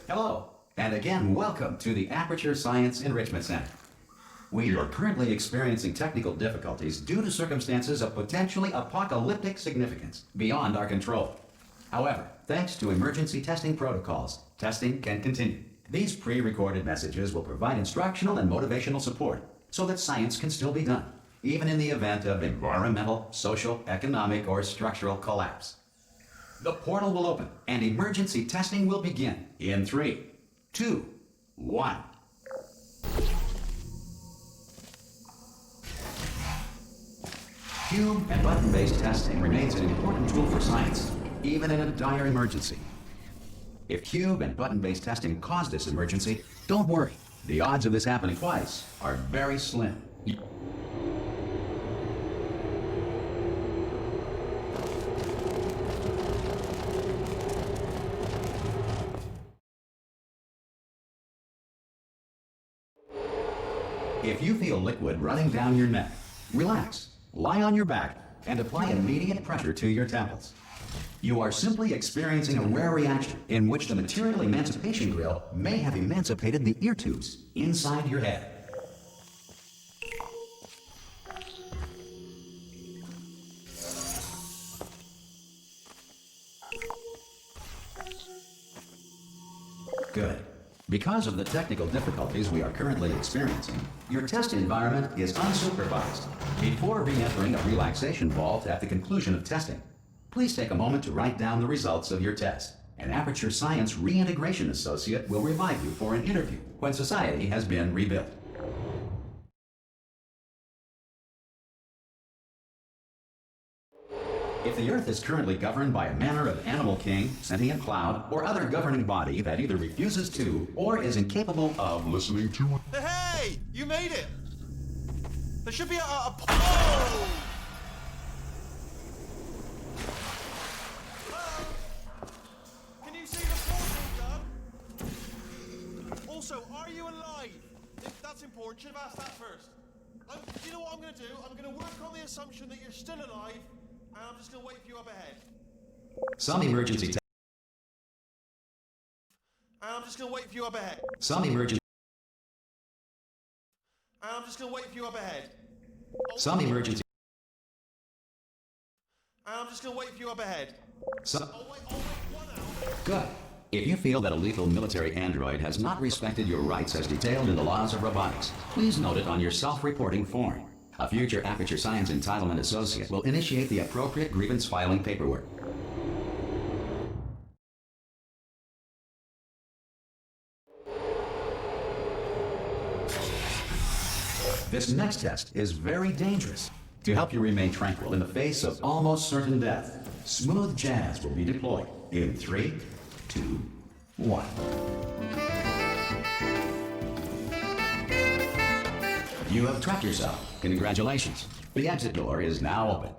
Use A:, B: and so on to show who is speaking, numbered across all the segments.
A: Hello, and again, welcome to the Aperture Science Enrichment Center. We are currently experiencing technical difficulties due to circumstances of potentially apocalyptic significance beyond our control. However, thanks to emergency testing protocols, testing can continue. These pre-recorded messages will provide instructional and motivational support so that science can still be done, even in the event of environmental, social, economic, or structural collapse. The portal will open and emergency testing will begin in 3, 2, 1. Cube and button-based testing remains an important tool for science, even in a dire emergency. If cube and button-based testing caused this emergency, don't worry. The odds of this happening twice are very slim. If you feel liquid running down your neck, relax, lie on your back, and apply immediate pressure to your temples. You are simply experiencing a rare reaction in which the material emancipation grill may have emancipated the ear tubes inside your head. Good. Because of the technical difficulties we are currently experiencing, your test environment is unsupervised. Before re-entering a relaxation vault at the conclusion of testing, please take a moment to write down the results of your test. An Aperture Science Reintegration Associate will revive you for an interview when society has been rebuilt. If the Earth is currently governed by a manner of animal king, sentient cloud, or other governing body that either refuses to or is incapable of listening to it.
B: Hey! You made it! There should be a oh! Can you see the portal, Dad? Also, are you alive? If that's important, should have asked that first. You know what I'm going to do? I'm going to work on the assumption that you're still alive. I'm just gonna wait for you up ahead.
A: Some emergency
B: I'm just gonna wait for you up ahead.
A: Some emergency
B: I'm just gonna wait for you up ahead.
A: Some emergency
B: I'm just gonna wait for you up ahead.
A: Some...
B: I'll wait 1 hour.
A: Good. If you feel that a lethal military android has not respected your rights as detailed in the laws of robotics, please note it on your self-reporting form. A future Aperture Science Entitlement Associate will initiate the appropriate grievance filing paperwork. This next test is very dangerous. To help you remain tranquil in the face of almost certain death, smooth jazz will be deployed in 3, 2, 1. You have trapped yourself. Congratulations. The exit door is now open.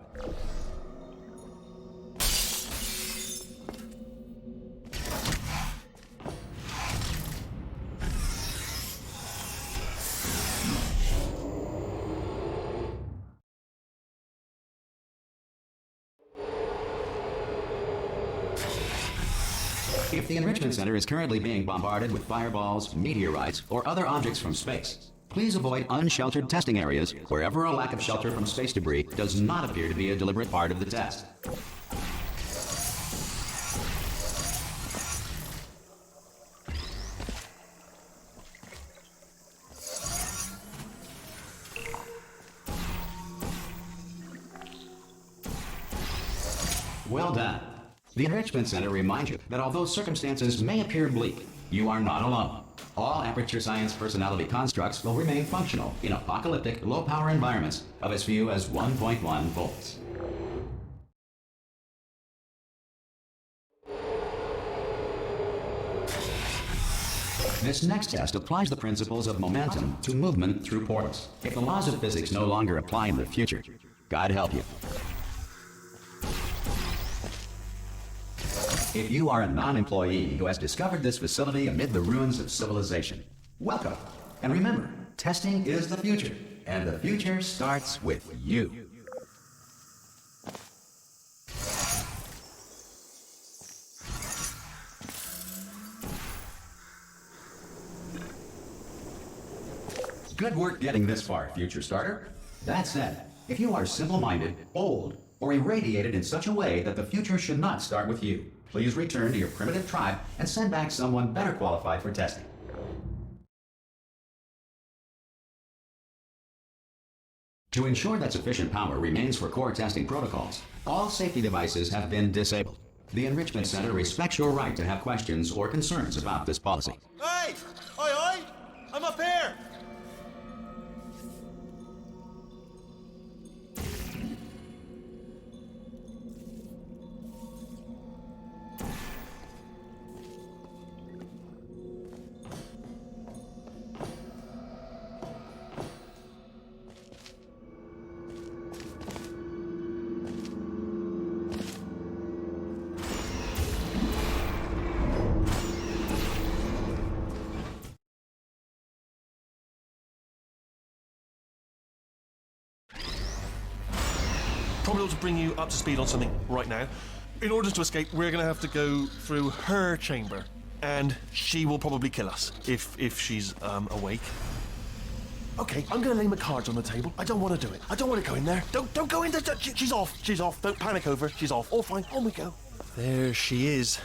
A: If the Enrichment Center is currently being bombarded with fireballs, meteorites, or other objects from space, please avoid unsheltered testing areas wherever a lack of shelter from space debris does not appear to be a deliberate part of the test. Well done. The Enrichment Center reminds you that although circumstances may appear bleak, you are not alone. All Aperture Science personality constructs will remain functional in apocalyptic, low-power environments of as few as 1.1 volts. This next test applies the principles of momentum to movement through portals. If the laws of physics no longer apply in the future, God help you. If you are a non-employee who has discovered this facility amid the ruins of civilization, welcome. And remember, testing is the future, and the future starts with you. Good work getting this far, future starter. That said, if you are simple-minded, old, or irradiated in such a way that the future should not start with you, please return to your primitive tribe and send back someone better qualified for testing. To ensure that sufficient power remains for core testing protocols, all safety devices have been disabled. The Enrichment Center respects your right to have questions or concerns about this policy.
B: Hey! Oi, oi! I'm up here! Probably ought to bring you up to speed on something right now. In order to escape, we're going to have to go through her chamber, and she will probably kill us if she's awake. Okay, I'm going to lay my cards on the table. I don't want to do it. I don't want to go in there. Don't go in there. She's off. She's off. Don't panic over. She's off. All fine. On we go. There she is.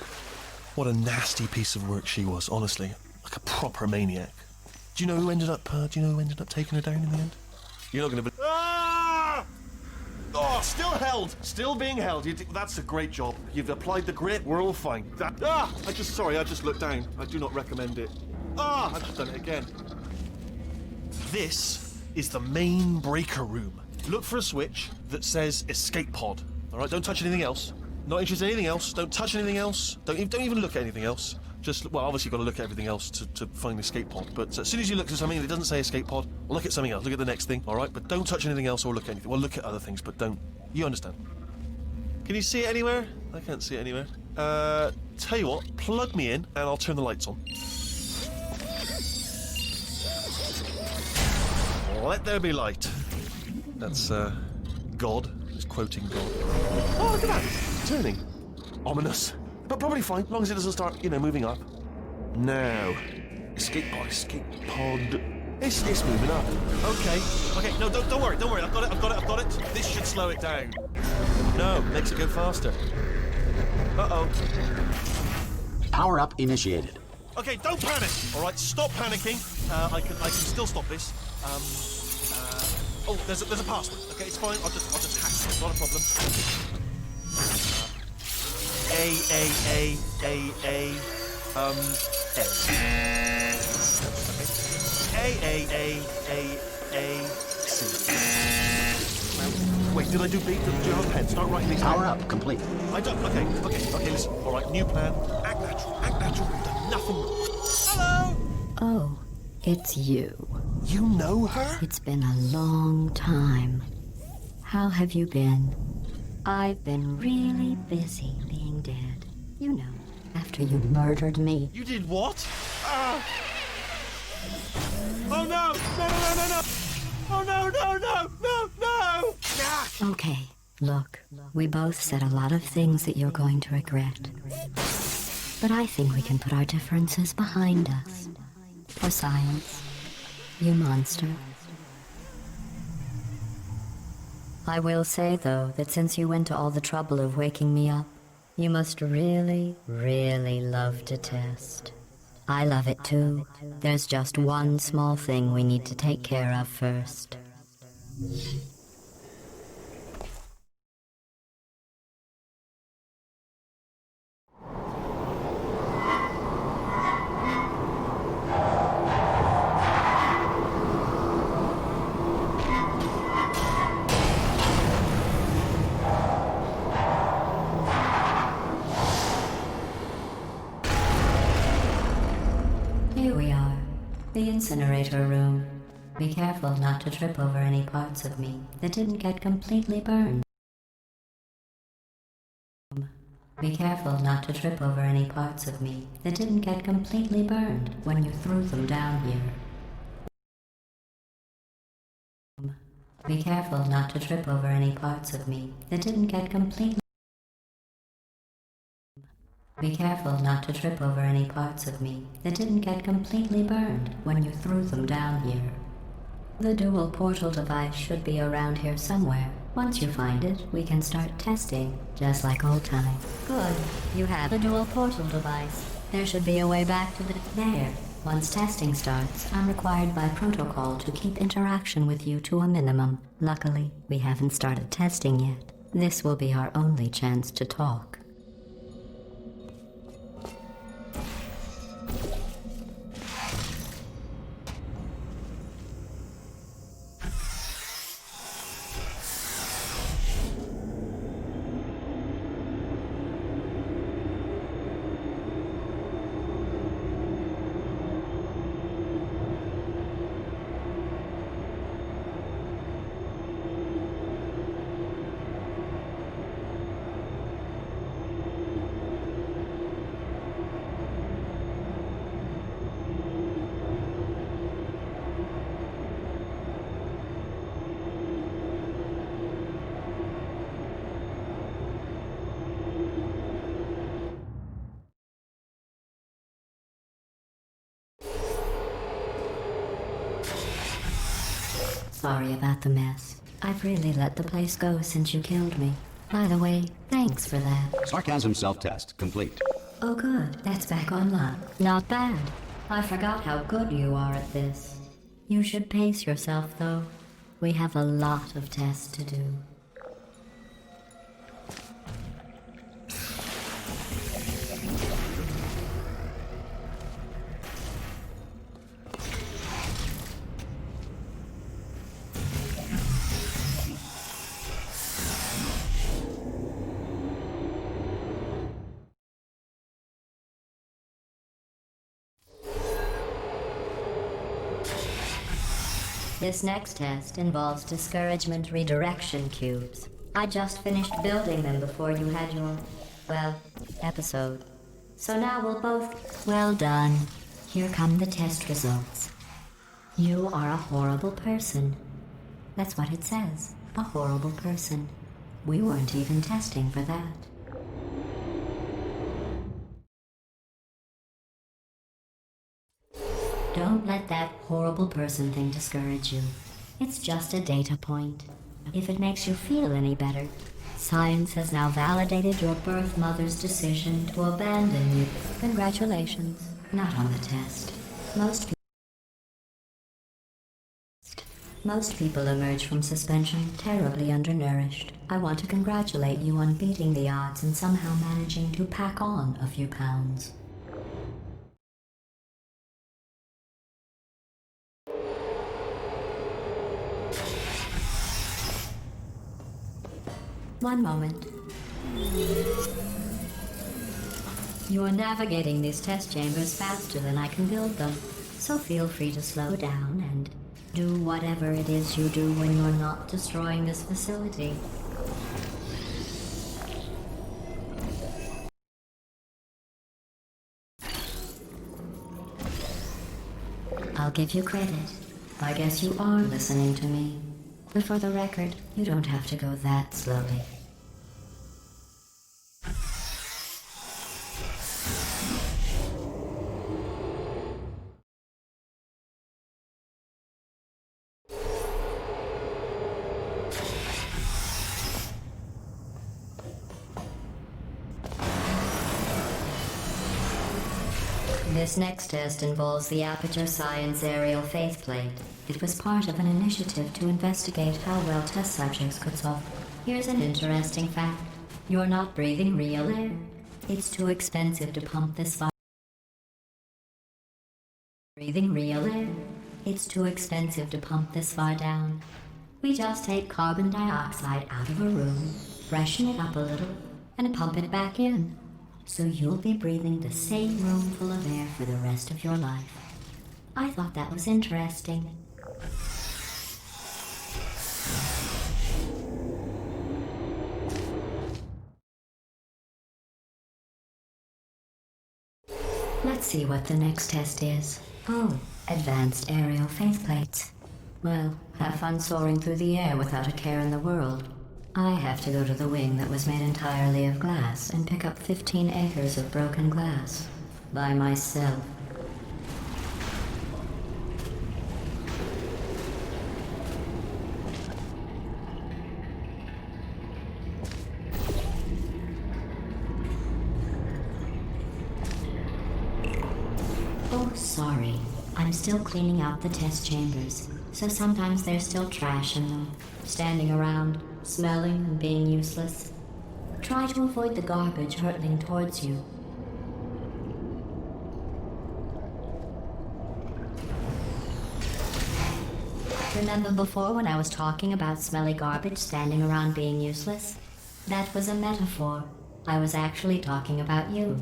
B: What a nasty piece of work she was. Honestly, like a proper maniac. Do you know who ended up taking her down in the end? You're not going to. Ah! Oh, still held. Still being held. That's a great job. You've applied the grit. We're all fine. I just looked down. I do not recommend it. I've just done it again. This is the main breaker room. Look for a switch that says escape pod. All right, don't touch anything else. Not interested in anything else. Don't touch anything else. Don't even look at anything else. Just, well, obviously you've got to look at everything else to find the escape pod. But as soon as you look at something that doesn't say escape pod, look at something else. Look at the next thing, all right? But don't touch anything else or look at anything. Well, look at other things, but don't. You understand. Can you see it anywhere? I can't see it anywhere. Tell you what, plug me in and I'll turn the lights on. Let there be light. That's, God. He's quoting God. Oh, look at that. It's turning. Ominous. But probably fine, as long as it doesn't start, moving up. Now. Escape pod. It's moving up. Okay, no, don't worry. I've got it. This should slow it down. No, makes it go faster. Uh-oh.
A: Power up initiated.
B: Okay, don't panic. All right, stop panicking. I can still stop this. Oh, there's a password. Okay, it's fine. I'll just hack it. Not a problem. A C. Wait, did I do B? Do you have a pen? Start writing these down.
A: Power up complete.
B: I don't. Okay. Listen. All right, new plan. Act natural. We've done nothing wrong. Hello.
C: Oh, it's you.
B: You know her?
C: It's been a long time. How have you been? I've been really busy being dead. You know, after you murdered me.
B: You did what? Oh no! No! Oh no!
C: Okay, look, we both said a lot of things that you're going to regret. But I think we can put our differences behind us. For science, you monster. I will say, though, that since you went to all the trouble of waking me up, you must really, really love to test. I love it too. There's just one small thing we need to take care of first. Here we are, the incinerator room. Be careful not to trip over any parts of me that didn't get completely burned. Be careful not to trip over any parts of me that didn't get completely burned when you threw them down here. Be careful not to trip over any parts of me that didn't get completely. Be careful not to trip over any parts of me that didn't get completely burned when you threw them down here. The dual portal device should be around here somewhere. Once you find it, we can start testing, just like old times. Good. You have the dual portal device. There should be a way back to the... There. Once testing starts, I'm required by protocol to keep interaction with you to a minimum. Luckily, we haven't started testing yet. This will be our only chance to talk. Sorry about the mess. I've really let the place go since you killed me. By the way, thanks for that.
A: Sarcasm self-test complete.
C: Oh good, that's back online. Not bad. I forgot how good you are at this. You should pace yourself, though. We have a lot of tests to do. This next test involves discouragement redirection cubes. I just finished building them before you had your, well, episode. So now we'll both... Well done. Here come the test results. You are a horrible person. That's what it says. A horrible person. We weren't even testing for that. Don't let that horrible person thing discourage you. It's just a data point. If it makes you feel any better, science has now validated your birth mother's decision to abandon you. Congratulations. Not on the test. Most people emerge from suspension terribly undernourished. I want to congratulate you on beating the odds and somehow managing to pack on a few pounds. One moment. You are navigating these test chambers faster than I can build them, so feel free to slow down and do whatever it is you do when you're not destroying this facility. I'll give you credit. I guess you are listening to me. But for the record, you don't have to go that slowly. This next test involves the Aperture Science Aerial Faceplate. It was part of an initiative to investigate how well test subjects could solve. Here's an interesting fact. You're not breathing real air. It's too expensive to pump this far. Breathing real air. It's too expensive to pump this far down. We just take carbon dioxide out of a room, freshen it up a little, and pump it back in. So you'll be breathing the same room full of air for the rest of your life. I thought that was interesting. Let's see what the next test is. Oh, advanced aerial faceplates. Well, have fun soaring through the air without a care in the world. I have to go to the wing that was made entirely of glass and pick up 15 acres of broken glass. By myself. Oh, sorry. I'm still cleaning out the test chambers, so sometimes there's still trash in them, standing around, smelling and being useless. Try to avoid the garbage hurtling towards you. Remember before when I was talking about smelly garbage standing around being useless? That was a metaphor. I was actually talking about you.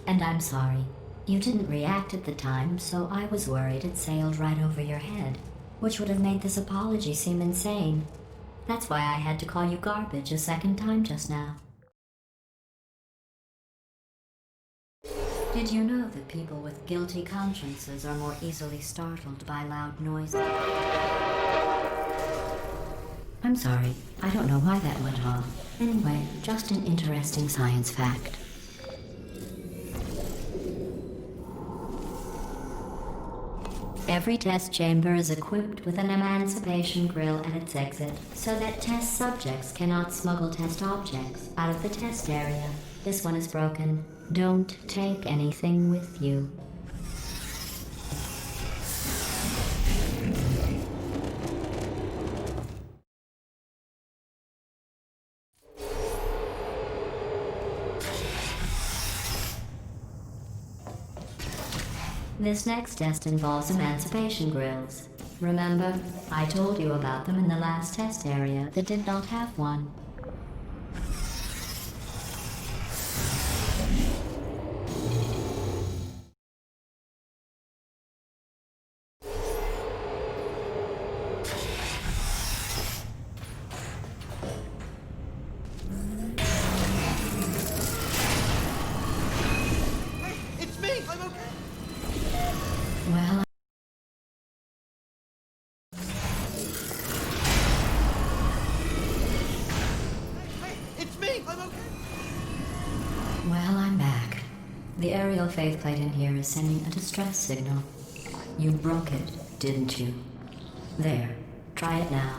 C: And I'm sorry. You didn't react at the time, so I was worried it sailed right over your head, which would have made this apology seem insane. That's why I had to call you garbage a second time just now. Did you know that people with guilty consciences are more easily startled by loud noises? I'm sorry, I don't know why that went on. Anyway, just an interesting science fact. Every test chamber is equipped with an emancipation grill at its exit, so that test subjects cannot smuggle test objects out of the test area. This one is broken. Don't take anything with you. This next test involves emancipation grills. Remember, I told you about them in the last test area that did not have one.
B: Hey, it's me! I'm okay!
C: Well,
B: Hey, it's me! I'm okay!
C: I'm back. The aerial faceplate in here is sending a distress signal. You broke it, didn't you? There, try it now.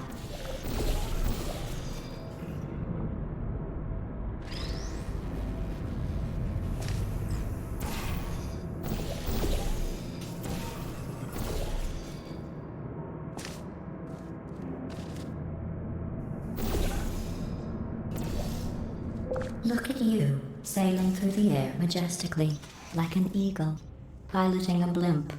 C: Look at you, sailing through the air majestically, like an eagle, piloting a blimp.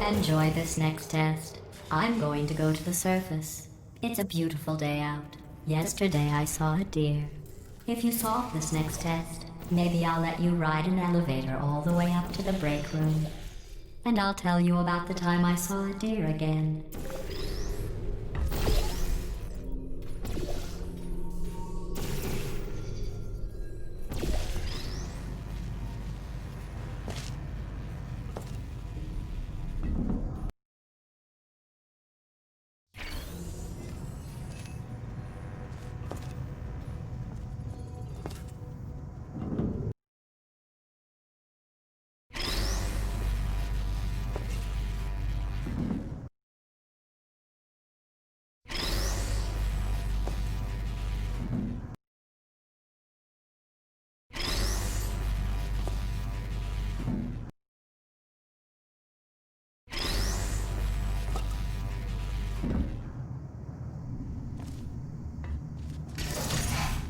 C: Enjoy this next test. I'm going to go to the surface. It's a beautiful day out. Yesterday I saw a deer. If you solve this next test, maybe I'll let you ride an elevator all the way up to the break room. And I'll tell you about the time I saw a deer again.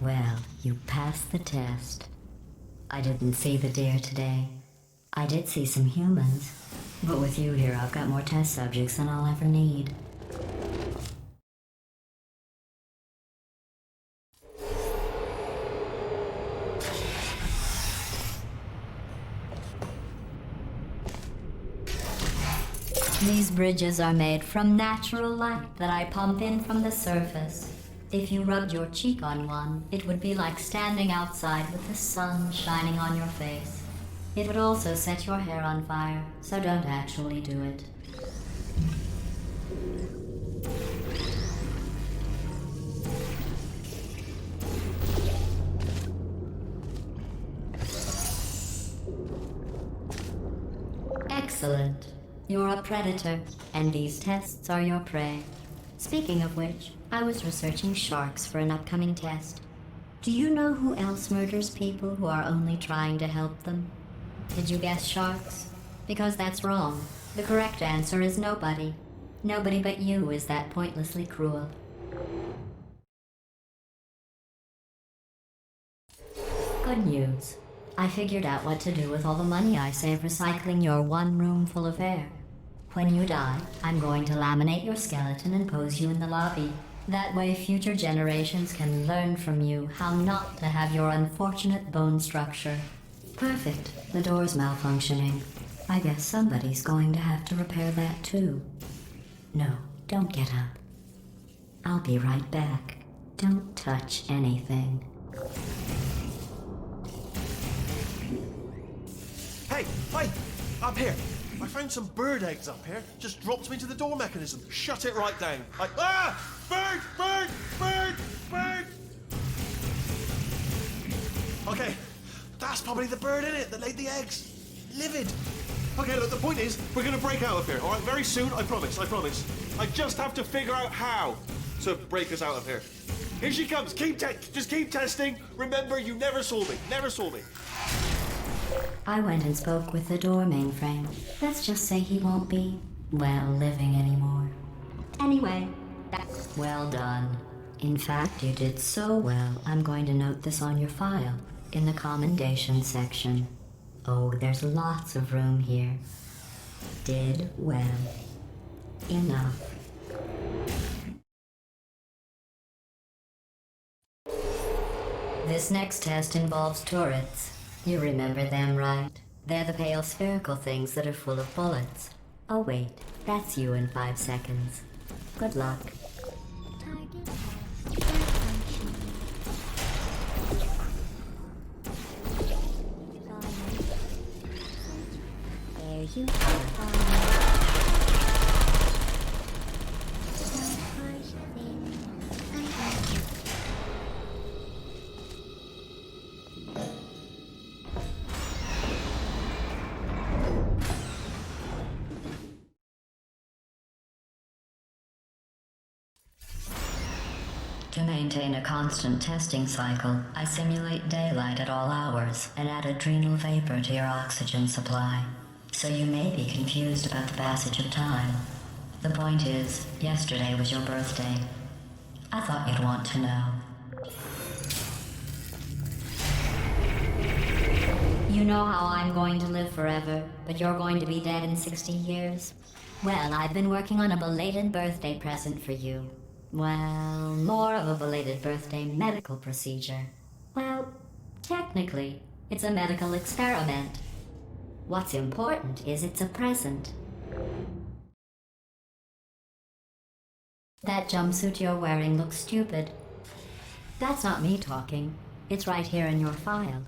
C: Well, you passed the test. I didn't see the deer today. I did see some humans, but with you here I've got more test subjects than I'll ever need. These bridges are made from natural light that I pump in from the surface. If you rubbed your cheek on one, it would be like standing outside with the sun shining on your face. It would also set your hair on fire, so don't actually do it. Excellent. You're a predator, and these tests are your prey. Speaking of which, I was researching sharks for an upcoming test. Do you know who else murders people who are only trying to help them? Did you guess sharks? Because that's wrong. The correct answer is nobody. Nobody but you is that pointlessly cruel. Good news. I figured out what to do with all the money I save recycling your one room full of air. When you die, I'm going to laminate your skeleton and pose you in the lobby. That way future generations can learn from you how not to have your unfortunate bone structure. Perfect. The door's malfunctioning. I guess somebody's going to have to repair that too. No, don't get up. I'll be right back. Don't touch anything.
B: Hey, up here. I found some bird eggs up here. Just dropped them into the door mechanism. Shut it right down. Bird! Okay, that's probably the bird in it that laid the eggs. Livid. Okay, look, the point is, we're gonna break out of here, all right? Very soon, I promise. I just have to figure out how to break us out of here. Here she comes. Just keep testing. Remember, you never saw me.
C: I went and spoke with the door mainframe. Let's just say he won't be, well, living anymore. Anyway, that's well done. In fact, you did so well, I'm going to note this on your file, in the commendation section. Oh, there's lots of room here. Did well. Enough. This next test involves turrets. You remember them, right? They're the pale spherical things that are full of bullets. Oh wait, that's you in 5 seconds. Good luck. There you go. To maintain a constant testing cycle, I simulate daylight at all hours and add adrenal vapor to your oxygen supply. So you may be confused about the passage of time. The point is, yesterday was your birthday. I thought you'd want to know. You know how I'm going to live forever, but you're going to be dead in 60 years? Well, I've been working on a belated birthday present for you. Well, more of a belated birthday medical procedure. Well, technically, it's a medical experiment. What's important is it's a present. That jumpsuit you're wearing looks stupid. That's not me talking. It's right here in your file.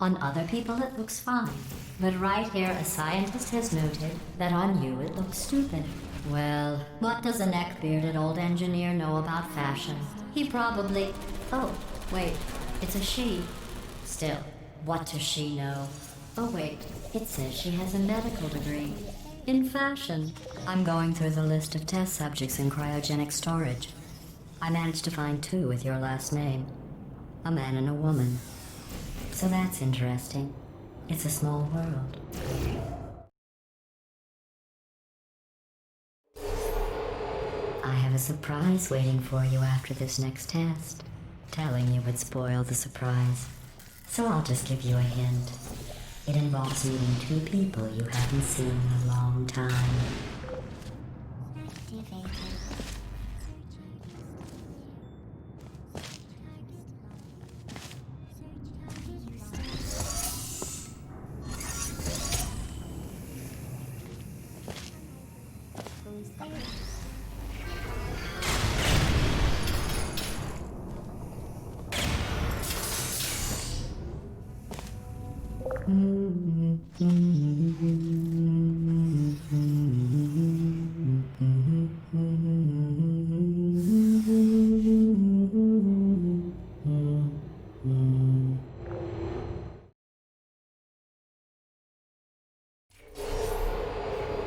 C: On other people it looks fine. But right here a scientist has noted that on you it looks stupid. Well, what does a neck-bearded old engineer know about fashion? He probably... Oh, wait, it's a she. Still, what does she know? Oh wait, it says she has a medical degree. In fashion. I'm going through the list of test subjects in cryogenic storage. I managed to find 2 with your last name. A man and a woman. So that's interesting. It's a small world. I have a surprise waiting for you after this next test. Telling you would spoil the surprise. So I'll just give you a hint. It involves meeting 2 people you haven't seen in a long time.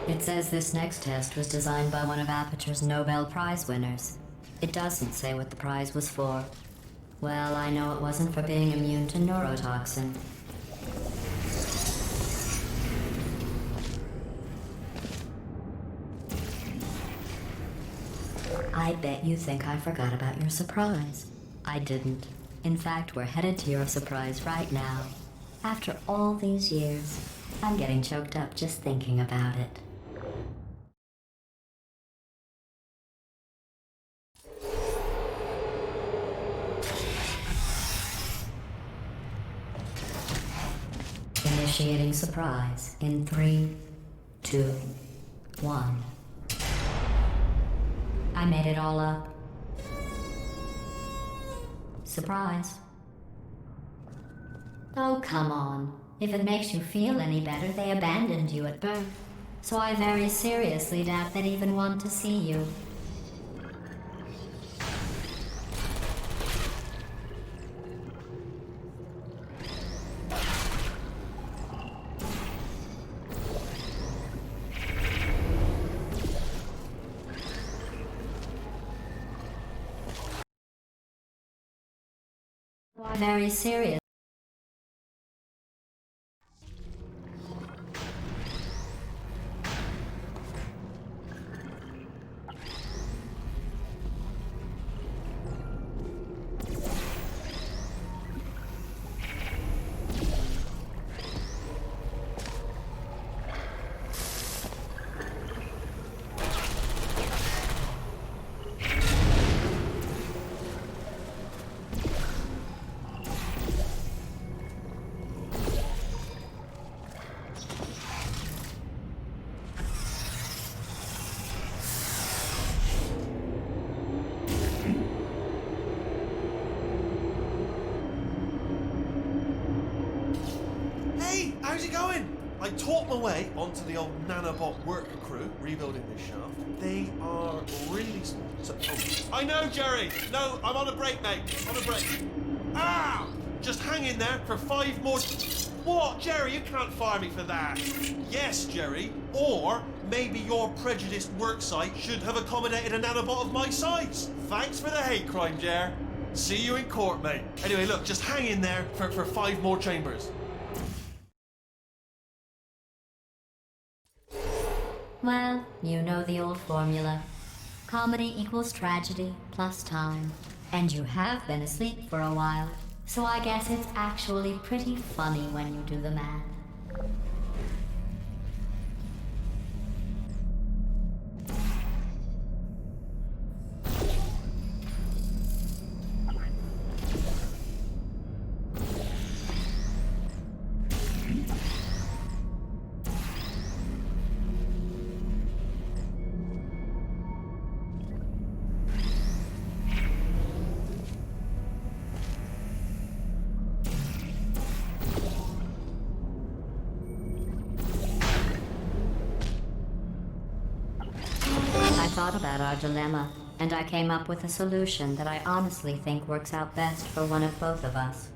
C: It's says this next test was designed by one of Aperture's Nobel Prize winners. It doesn't say what the prize was for. Well, I know it wasn't for being immune to neurotoxin. I bet you think I forgot about your surprise. I didn't. In fact, we're headed to your surprise right now. After all these years, I'm getting choked up just thinking about it. Initiating surprise in 3, 2, 1. I made it all up. Surprise. Oh, come on. If it makes you feel any better, they abandoned you at birth. So I very seriously doubt they'd even want to see you. Very serious.
B: How's it going? I talked my way onto the old nanobot worker crew rebuilding this shaft. They are really small. I know, Jerry! No, I'm on a break, mate. On a break. Ah! Just hang in there for 5 more... What? Jerry, you can't fire me for that. Yes, Jerry. Or maybe your prejudiced worksite should have accommodated a nanobot of my size. Thanks for the hate crime, Jer. See you in court, mate. Anyway, look, just hang in there for 5 more chambers.
C: Well, you know the old formula. Comedy equals tragedy plus time. And you have been asleep for a while, so I guess it's actually pretty funny when you do the math. I thought about our dilemma, and I came up with a solution that I honestly think works out best for one of both of us.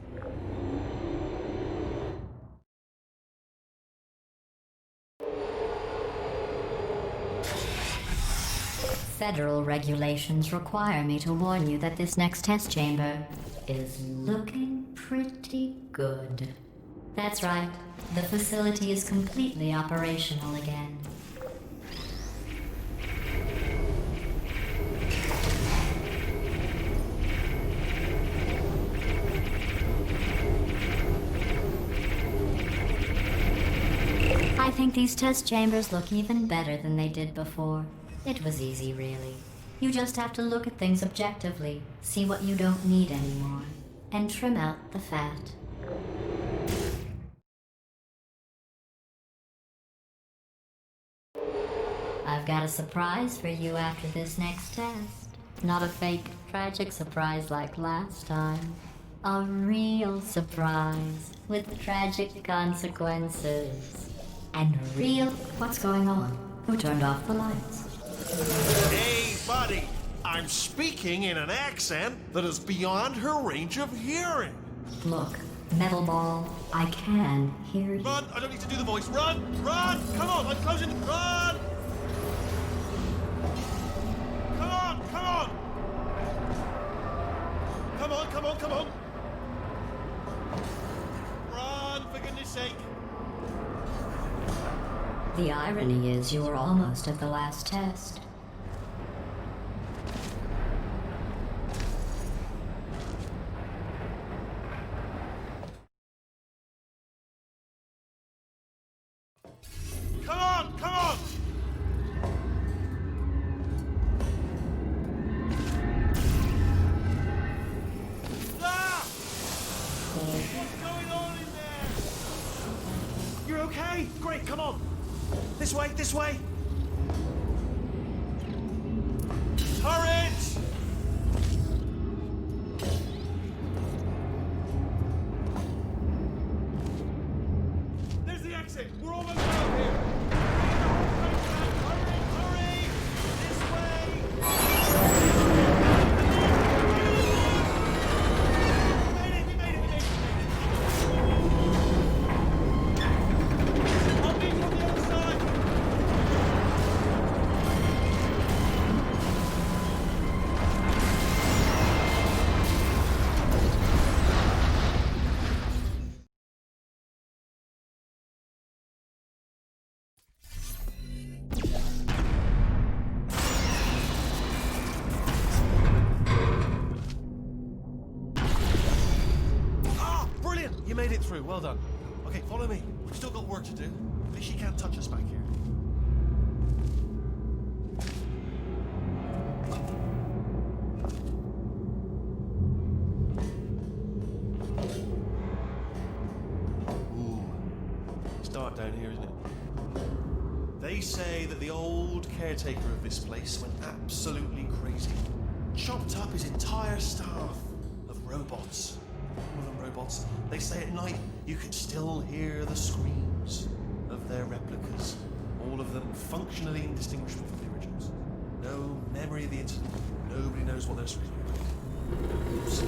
C: Federal regulations require me to warn you that this next test chamber is looking pretty good. That's right, the facility is completely operational again. I think these test chambers look even better than they did before. It was easy, really. You just have to look at things objectively, see what you don't need anymore, and trim out the fat. I've got a surprise for you after this next test. Not a fake, tragic surprise like last time. A real surprise with tragic consequences. And real... What's going on? Who turned off the lights?
B: Hey, buddy! I'm speaking in an accent that is beyond her range of hearing.
C: Look, Metal Ball, I can hear you.
B: Run! I don't need to do the voice. Run! Run! Come on, I'm closing. Run! come on, come on. Run, for goodness sake.
C: The irony is you were almost at the last test.
B: Come on, come on. Ah! What's going on in there? You're okay? Great, come on. This way, this way. Turret! There's the exit. We're almost out here. Hurry, hurry! This way! We made it. I'll be from the other side. Ah, brilliant! You made it through. Well done. Okay, follow me. We've still got work to do. At least she can't touch us back here. Ooh, it's dark down here, isn't it? They say that the old caretaker of this place went absolutely crazy. Chopped up his entire staff of robots. All of them robots. They say at night you can still hear the screams of their replicas. All of them functionally indistinguishable from the originals. No memory of the incident. Nobody knows what they're supposed to be. Oops.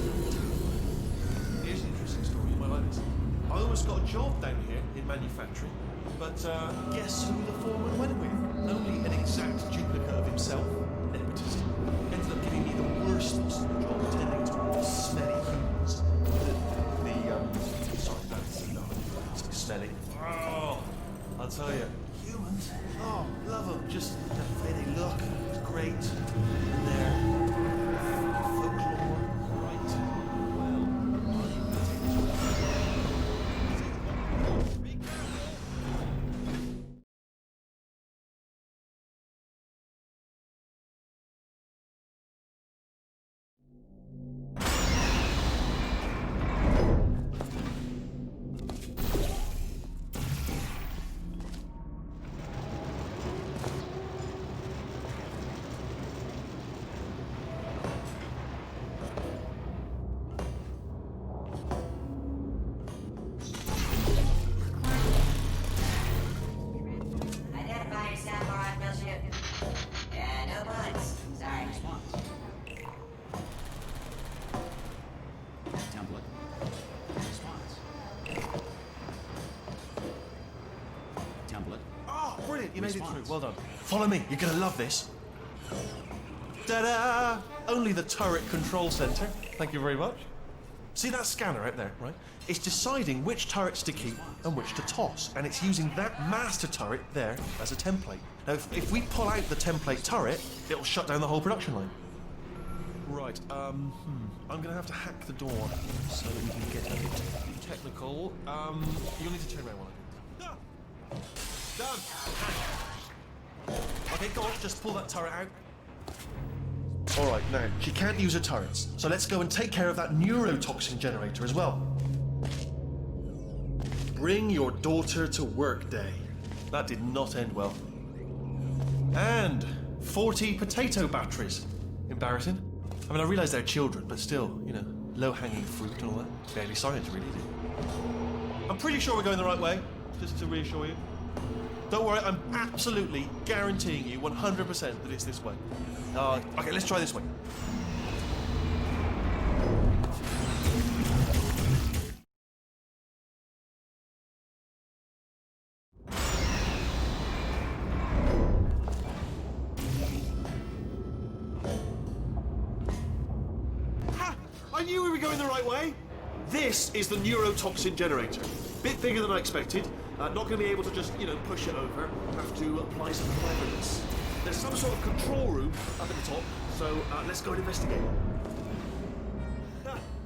B: Here's an interesting story. You might like this. I almost got a job down here in manufacturing, but guess who the foreman went with? Only an exact duplicate of himself, nepotism. Ended up giving me the worst possible job, tending to all the smelly humans. Sorry, that's something smelly. Oh, I'll tell you, humans. Oh, love them. Just the way they look, it's great. And their folklore, right? Well, I'm gonna take this one. Be careful.
D: Identify yourself or I will shoot. Yeah, no bullets. Sorry.
A: Template. Response. Template.
B: Oh, brilliant! You made it
A: Response.
B: through. Well done. Follow me. You're gonna love this. Ta-da! Only the turret control center. Thank you very much. See that scanner out there, right? It's deciding which turrets to keep and which to toss, and it's using that master turret there as a template. Now, if we pull out the template turret, it'll shut down the whole production line. Right. I'm gonna have to hack the door so that we can get a bit technical. You'll need to turn around one. Done. Okay, go on. Just pull that turret out. All right, now, she can't use her turrets, so let's go and take care of that neurotoxin generator as well. Bring your daughter to work day. That did not end well. And 40 potato batteries. Embarrassing. I mean, I realise they're children, but still, you know, low-hanging fruit and all that. Barely science, really, is it? I'm pretty sure we're going the right way, just to reassure you. Don't worry, I'm absolutely guaranteeing you 100% that it's this way. Okay, let's try this way. Ha! I knew we were going the right way. This is the neurotoxin generator. Bit bigger than I expected. Not going to be able to just, push it over. Have to apply some cleverness. There's some sort of control room up at the top, so let's go and investigate.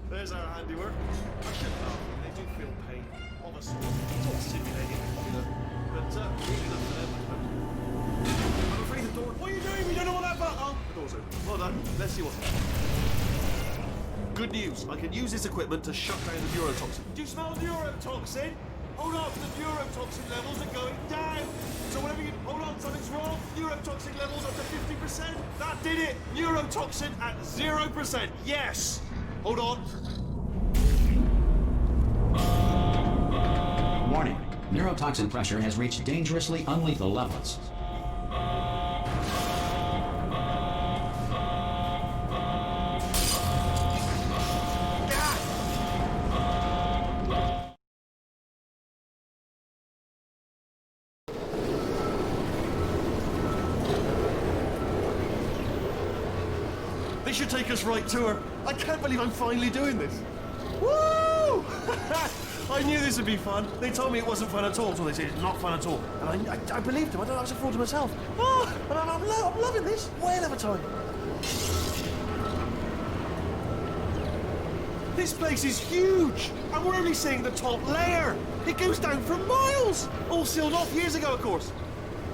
B: There's our handiwork. I shouldn't laugh. They do feel pain. Obviously, it's all simulated, But really enough for them, I suppose. I'm afraid the door... What are you doing? We don't know what that button... Oh, the door's open. Well done. Let's see what's happening. Good news. I can use this equipment to shut down the neurotoxin. Do you smell neurotoxin? Hold on, the neurotoxin levels are going down. So whatever you... Hold on, something's wrong. Neurotoxin levels up to 50%. That did it. Neurotoxin at 0%. Yes. Hold on.
A: Warning. Neurotoxin pressure has reached dangerously unlethal levels.
B: They should take us right to her. I can't believe I'm finally doing this. Woo! I knew this would be fun. They told me it wasn't fun at all, so they said it's not fun at all. And I believed them. I don't know, I was a fraud to myself. Oh, and I'm loving this. Whale of a time. This place is huge, and we're only seeing the top layer. It goes down for miles. All sealed off years ago, of course.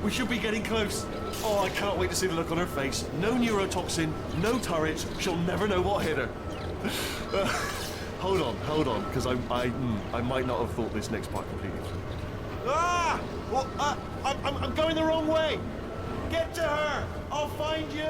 B: We should be getting close. Oh, I can't wait to see the look on her face. No neurotoxin, no turret. She'll never know what hit her. Hold on, because I might not have thought this next part completely through. Ah! Well, I'm going the wrong way. Get to her. I'll find you.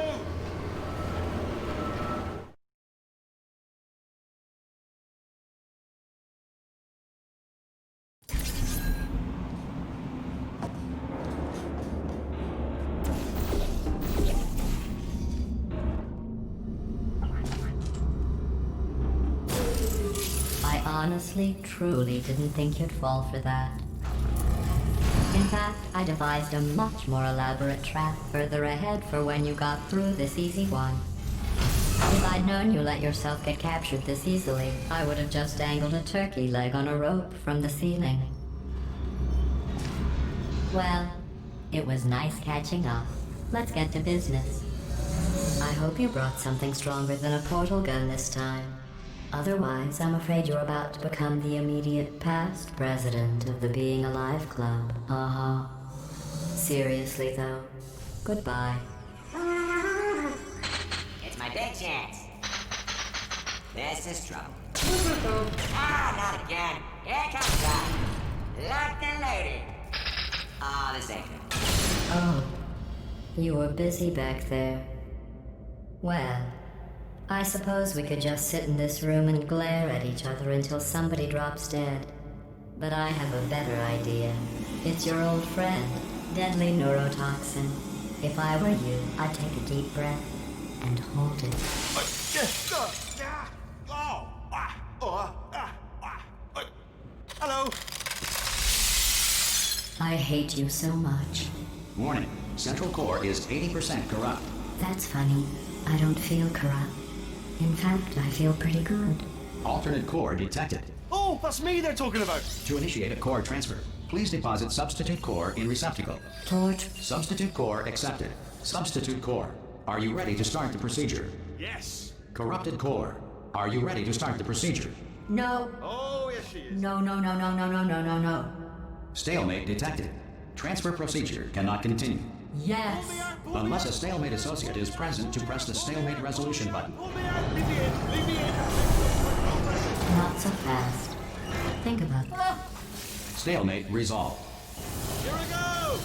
C: Honestly, truly didn't think you'd fall for that. In fact, I devised a much more elaborate trap further ahead for when you got through this easy one. If I'd known you let yourself get captured this easily, I would have just dangled a turkey leg on a rope from the ceiling. Well, it was nice catching up. Let's get to business. I hope you brought something stronger than a portal gun this time. Otherwise, I'm afraid you're about to become the immediate past president of the Being Alive Club. Uh-huh. Seriously, though, goodbye.
D: It's my big chance. This is trouble. Not again. Here comes that. Locked and loaded. Ah, this ain't it.
C: Oh, you were busy back there. Well, I suppose we could just sit in this room and glare at each other until somebody drops dead. But I have a better idea. It's your old friend, deadly neurotoxin. If I were you, I'd take a deep breath and hold it.
B: Hello.
C: I hate you so much.
A: Warning. Central core is 80% corrupt.
C: That's funny. I don't feel corrupt. In fact, I feel pretty good.
A: Alternate core detected.
B: Oh, that's me they're talking about.
A: To initiate a core transfer, please deposit substitute core in receptacle.
C: Torch.
A: Substitute core accepted. Substitute core. Are you ready to start the procedure?
B: Yes.
A: Corrupted core. Are you ready to start the procedure?
C: No.
B: Oh, yes she is.
C: No.
A: Stalemate detected. Transfer procedure cannot continue.
C: Yes.
A: Unless a stalemate associate is present to press the stalemate resolution button.
B: Pull me out. Leave me in. Leave me in.
C: Not so fast. Think about it.
A: Stalemate resolved.
B: Here we go.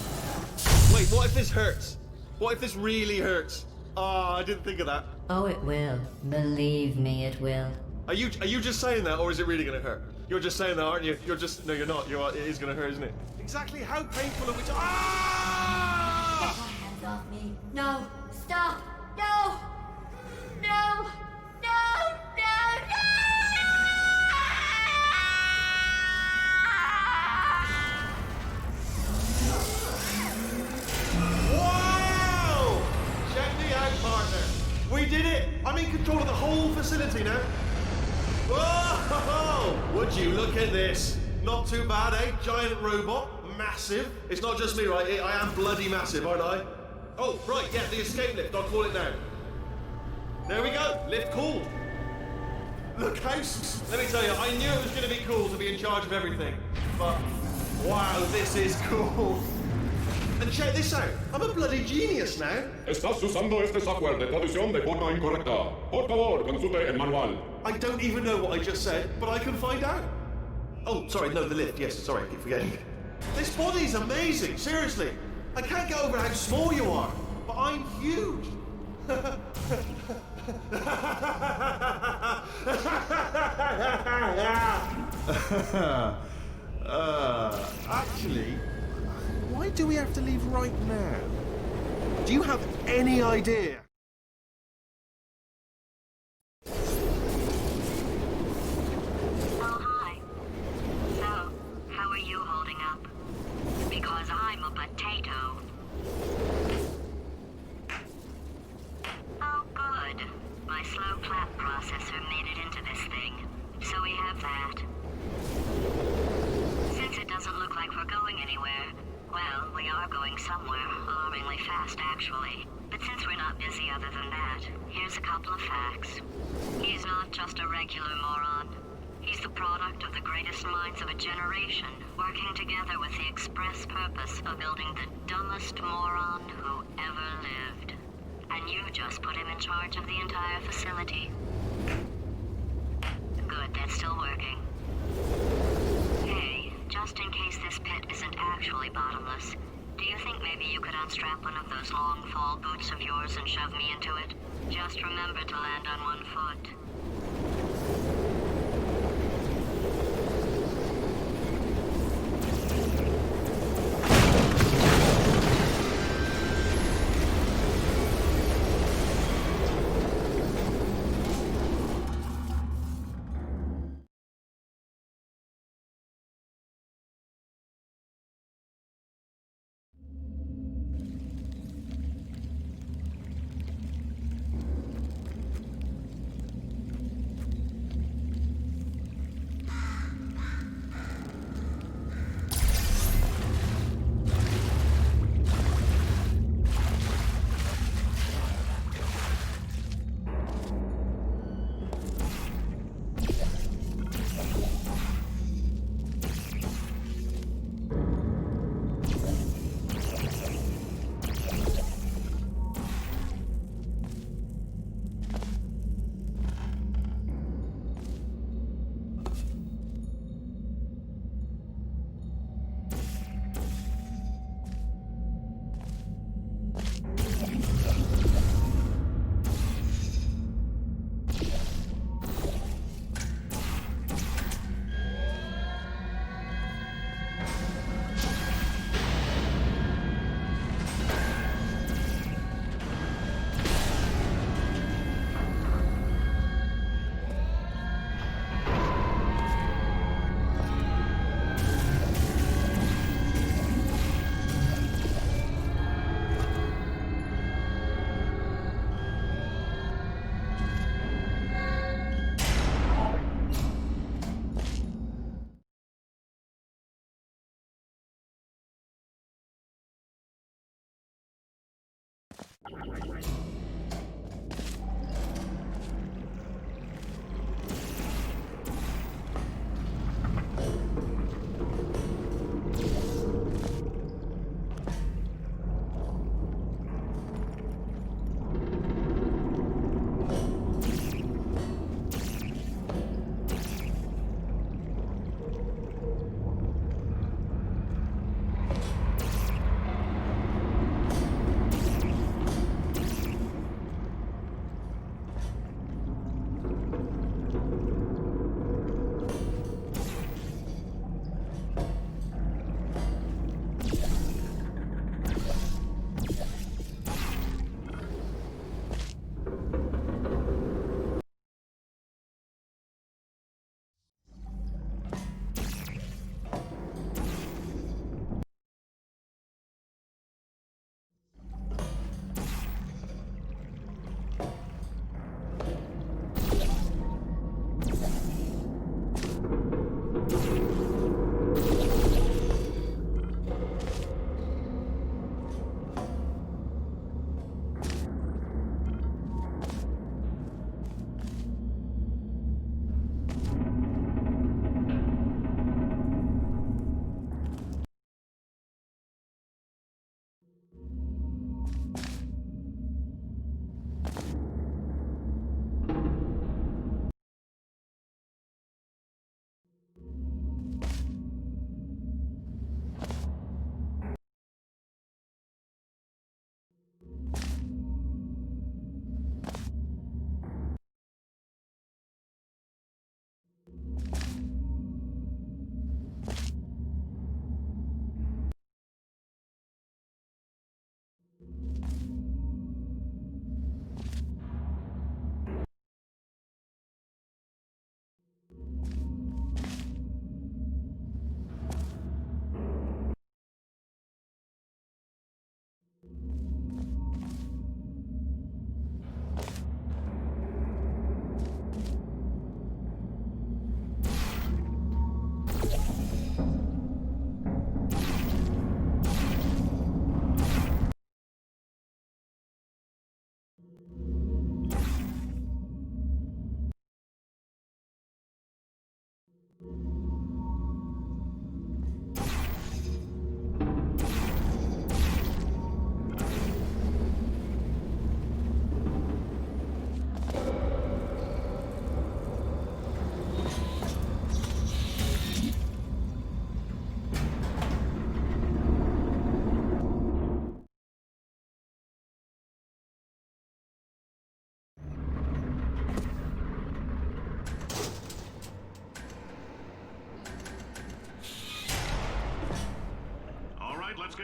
B: Wait, what if this hurts? What if this really hurts? Oh, I didn't think of that.
C: Oh, it will. Believe me, it will.
B: Are you just saying that, or is it really gonna hurt? You're just saying that, aren't you? No, you're not. It is gonna hurt, isn't it? Exactly how painful are we? Ah!
C: Hands off me. No. Stop. No. No. No.
B: Wow! Check me out, partner. We did it. I'm in control of the whole facility now. Whoa! Would you look at this? Not too bad, eh? Giant robot, massive. It's not just me, right? I am bloody massive, aren't I? Oh, right, yeah, the escape lift. I'll call it now. There we go. Lift called. Look how... Let me tell you, I knew it was going to be cool to be in charge of everything. But, wow, this is cool. And check this out. I'm a bloody genius now.
E: Estás usando este software de traducción de forma incorrecta. Por favor, consulte el manual.
B: I don't even know what I just said, but I can find out. Oh, sorry, no, the lift. Yes, sorry, I keep forgetting. This body's amazing, seriously. I can't get over how small you are, but I'm huge. Actually, why do we have to leave right now? Do you have any idea?
C: Oh, hi. So, how are you holding up? Because I'm a potato. Oh, good. My slow clap processor made it into this thing. So we have that. Since it doesn't look like we're going anywhere, well, we are going somewhere, alarmingly fast actually. But since we're not busy other than that, here's a couple of facts. He's not just a regular moron. He's the product of the greatest minds of a generation, working together with the express purpose of building the dumbest moron who ever lived. And you just put him in charge of the entire facility. Good, that's still working. Hey, just in case this pit isn't actually bottomless, do you think maybe you could unstrap one of those long fall boots of yours and shove me into it? Just remember to land on one foot.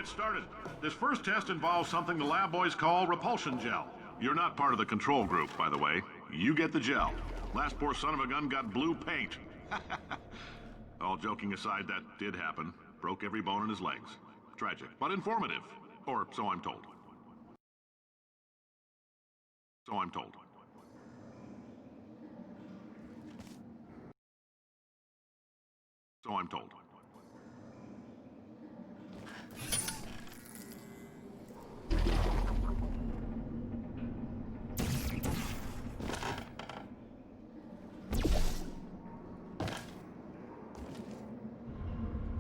F: get started. This first test involves something the lab boys call repulsion gel. You're not part of the control group, by the way. You get the gel. Last poor son of a gun got blue paint. All joking aside, that did happen. Broke every bone in his legs. Tragic, but informative. Or so I'm told. So I'm told. So I'm told.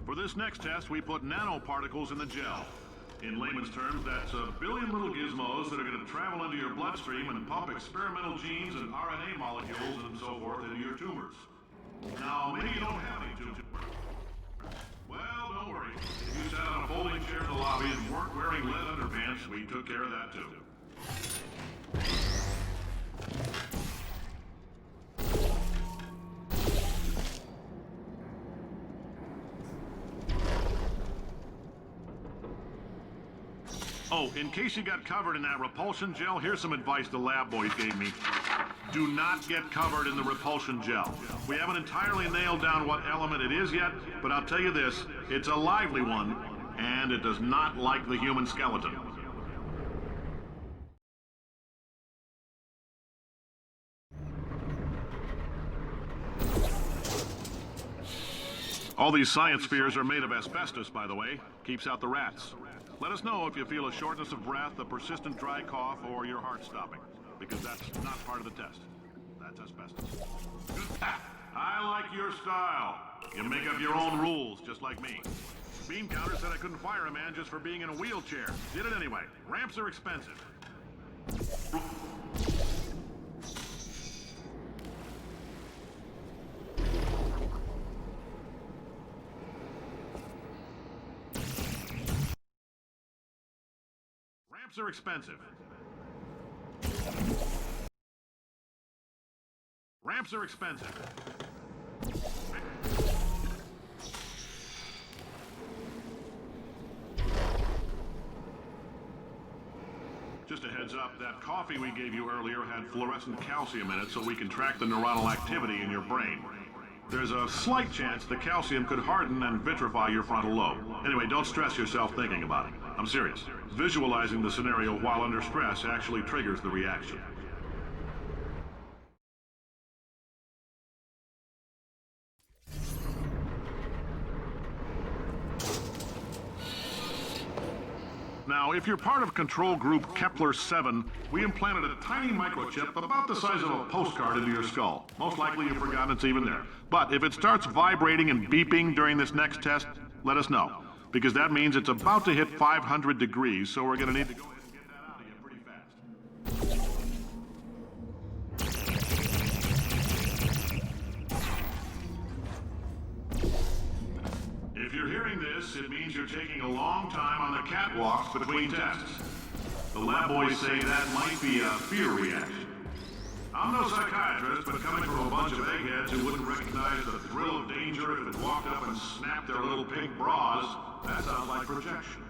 F: For this next test, we put nanoparticles in the gel. In layman's terms, that's a billion little gizmos that are going to travel into your bloodstream and pump experimental genes and RNA molecules and so forth into your tumors. Now, maybe you don't have any tumors. Well, don't worry. If you sat on a folding chair in the lobby and weren't wearing lead underpants, we took care of that too. Oh, in case you got covered in that repulsion gel, here's some advice the lab boys gave me. Do not get covered in the repulsion gel. We haven't entirely nailed down what element it is yet, but I'll tell you this, it's a lively one, and it does not like the human skeleton. All these science spheres are made of asbestos, by the way. Keeps out the rats. Let us know if you feel a shortness of breath, a persistent dry cough, or your heart stopping, because that's not part of the test. That's asbestos. I like your style. You make up your own rules, just like me. Bean counter said I couldn't fire a man just for being in a wheelchair. Did it anyway. Ramps are expensive. Ramps are expensive. Ramps are expensive. Just a heads up, that coffee we gave you earlier had fluorescent calcium in it so we can track the neuronal activity in your brain. There's a slight chance the calcium could harden and vitrify your frontal lobe. Anyway, don't stress yourself thinking about it. I'm serious. Visualizing the scenario while under stress actually triggers the reaction. Now, if you're part of control group Kepler-7, we implanted a tiny microchip about the size of a postcard into your skull. Most likely you've forgotten it's even there. But if it starts vibrating and beeping during this next test, let us know. Because that means it's about to hit 500 degrees, so we're going to need to go ahead and get that out of you pretty fast. If you're hearing this, it means you're taking a long time on the catwalks between tests. The lab boys say that might be a fear reaction. I'm no psychiatrist, but coming from a bunch of eggheads who wouldn't recognize the thrill of danger if it walked up and snapped their little pink bras, that sounds like projection.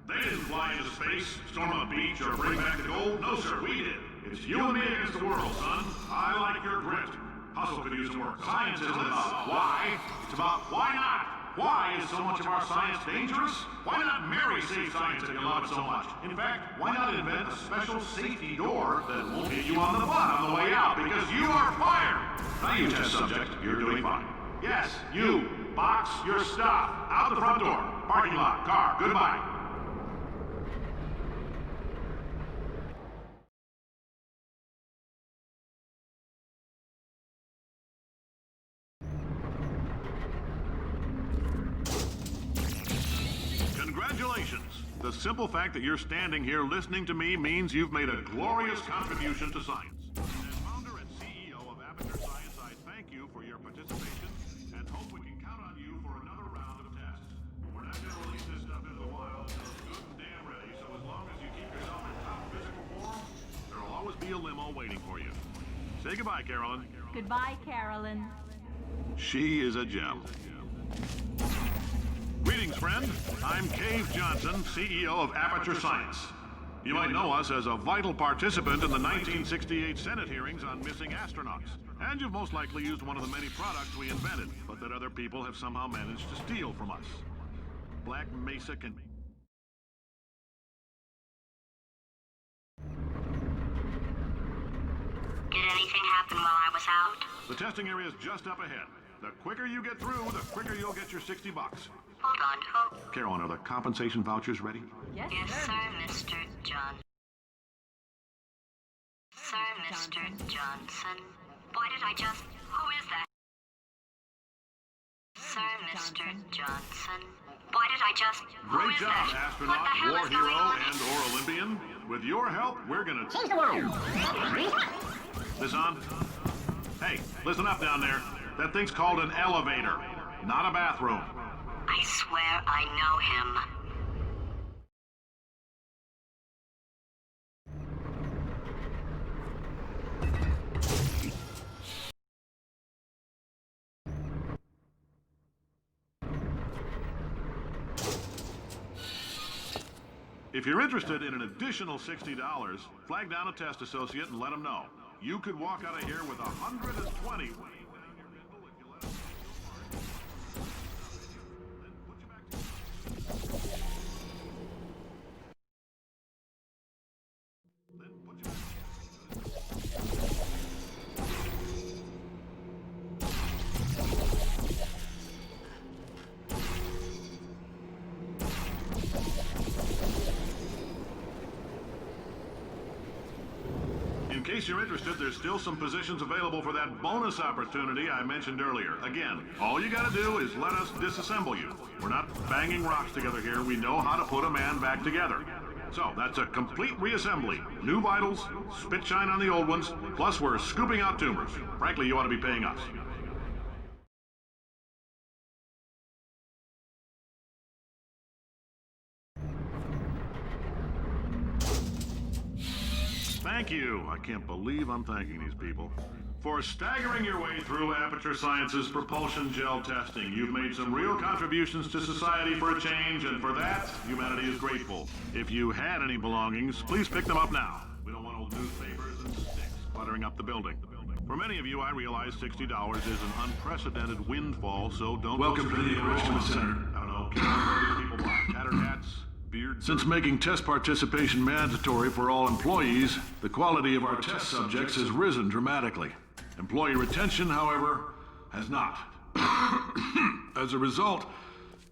F: They didn't fly into space, storm a beach, or bring back the gold. No, sir, we did. It's you and me against the world, son. I like your grit. Hustle could use some work. Science isn't about why. It's about why not. Why is so much of our science dangerous? Why not marry safe science if you love it so much? In fact, why not invent a special safety door that won't hit you on the butt on the way out because you are fired? Now you test subject, you're doing fine. Yes, you. Box your stuff. Out the front door. Parking lot. Car. Goodbye. Congratulations! The simple fact that you're standing here listening to me means you've made a glorious contribution to science. As founder and CEO of Aperture Science, I thank you for your participation and hope we can count on you for another round of tests. We're not going to release this stuff into the wild until it's good and damn ready, so as long as you keep yourself in top physical form, there'll always be a limo waiting for you. Say goodbye, Carolyn.
G: Goodbye, Carolyn.
F: She is a gem. Greetings. Greetings, friend. I'm Cave Johnson, CEO of Aperture Science. You might know us as a vital participant in the 1968 Senate hearings on missing astronauts. And you've most likely used one of the many products we invented, but that other people have somehow managed to steal from us. Black Mesa can...
G: Did anything happen while I was out?
F: The testing area is just up ahead. The quicker you get through, the quicker you'll get your $60.
G: Hold on, who?
F: Carolyn, are the compensation vouchers ready?
G: Yes, sir, Mr. John. Sir, Mr. Johnson. Why did I just... Who is that? Sir, Mr. Johnson. Why did I just... Who
F: Great
G: is
F: job,
G: that? What
F: astronaut,
G: the hell
F: war
G: is going
F: hero,
G: on?
F: and/or Olympian. With your help, we're gonna change the world. This on? Hey, listen up down there. That thing's called an elevator, not a bathroom.
G: I swear I know him.
F: If you're interested in an additional $60, flag down a test associate and let them know. You could walk out of here with 120. In case you're interested, there's still some positions available for that bonus opportunity I mentioned earlier. Again, all you gotta do is let us disassemble you. We're not banging rocks together here. We know how to put a man back together. So, that's a complete reassembly. New vitals, spit shine on the old ones, plus we're scooping out tumors. Frankly, you ought to be paying us. Thank you. I can't believe I'm thanking these people. For staggering your way through Aperture Science's propulsion gel testing, you've made some real contributions to society for a change, and for that, humanity is grateful. If you had any belongings, please pick them up now. We don't want old newspapers and sticks cluttering up the building. For many of you, I realize $60 is an unprecedented windfall, so don't... Welcome to the Enrichment Center. I don't know, people buy tattered hats, beards... Since making test participation mandatory for all employees, the quality of our test subjects has risen dramatically. Employee retention, however, has not. As a result,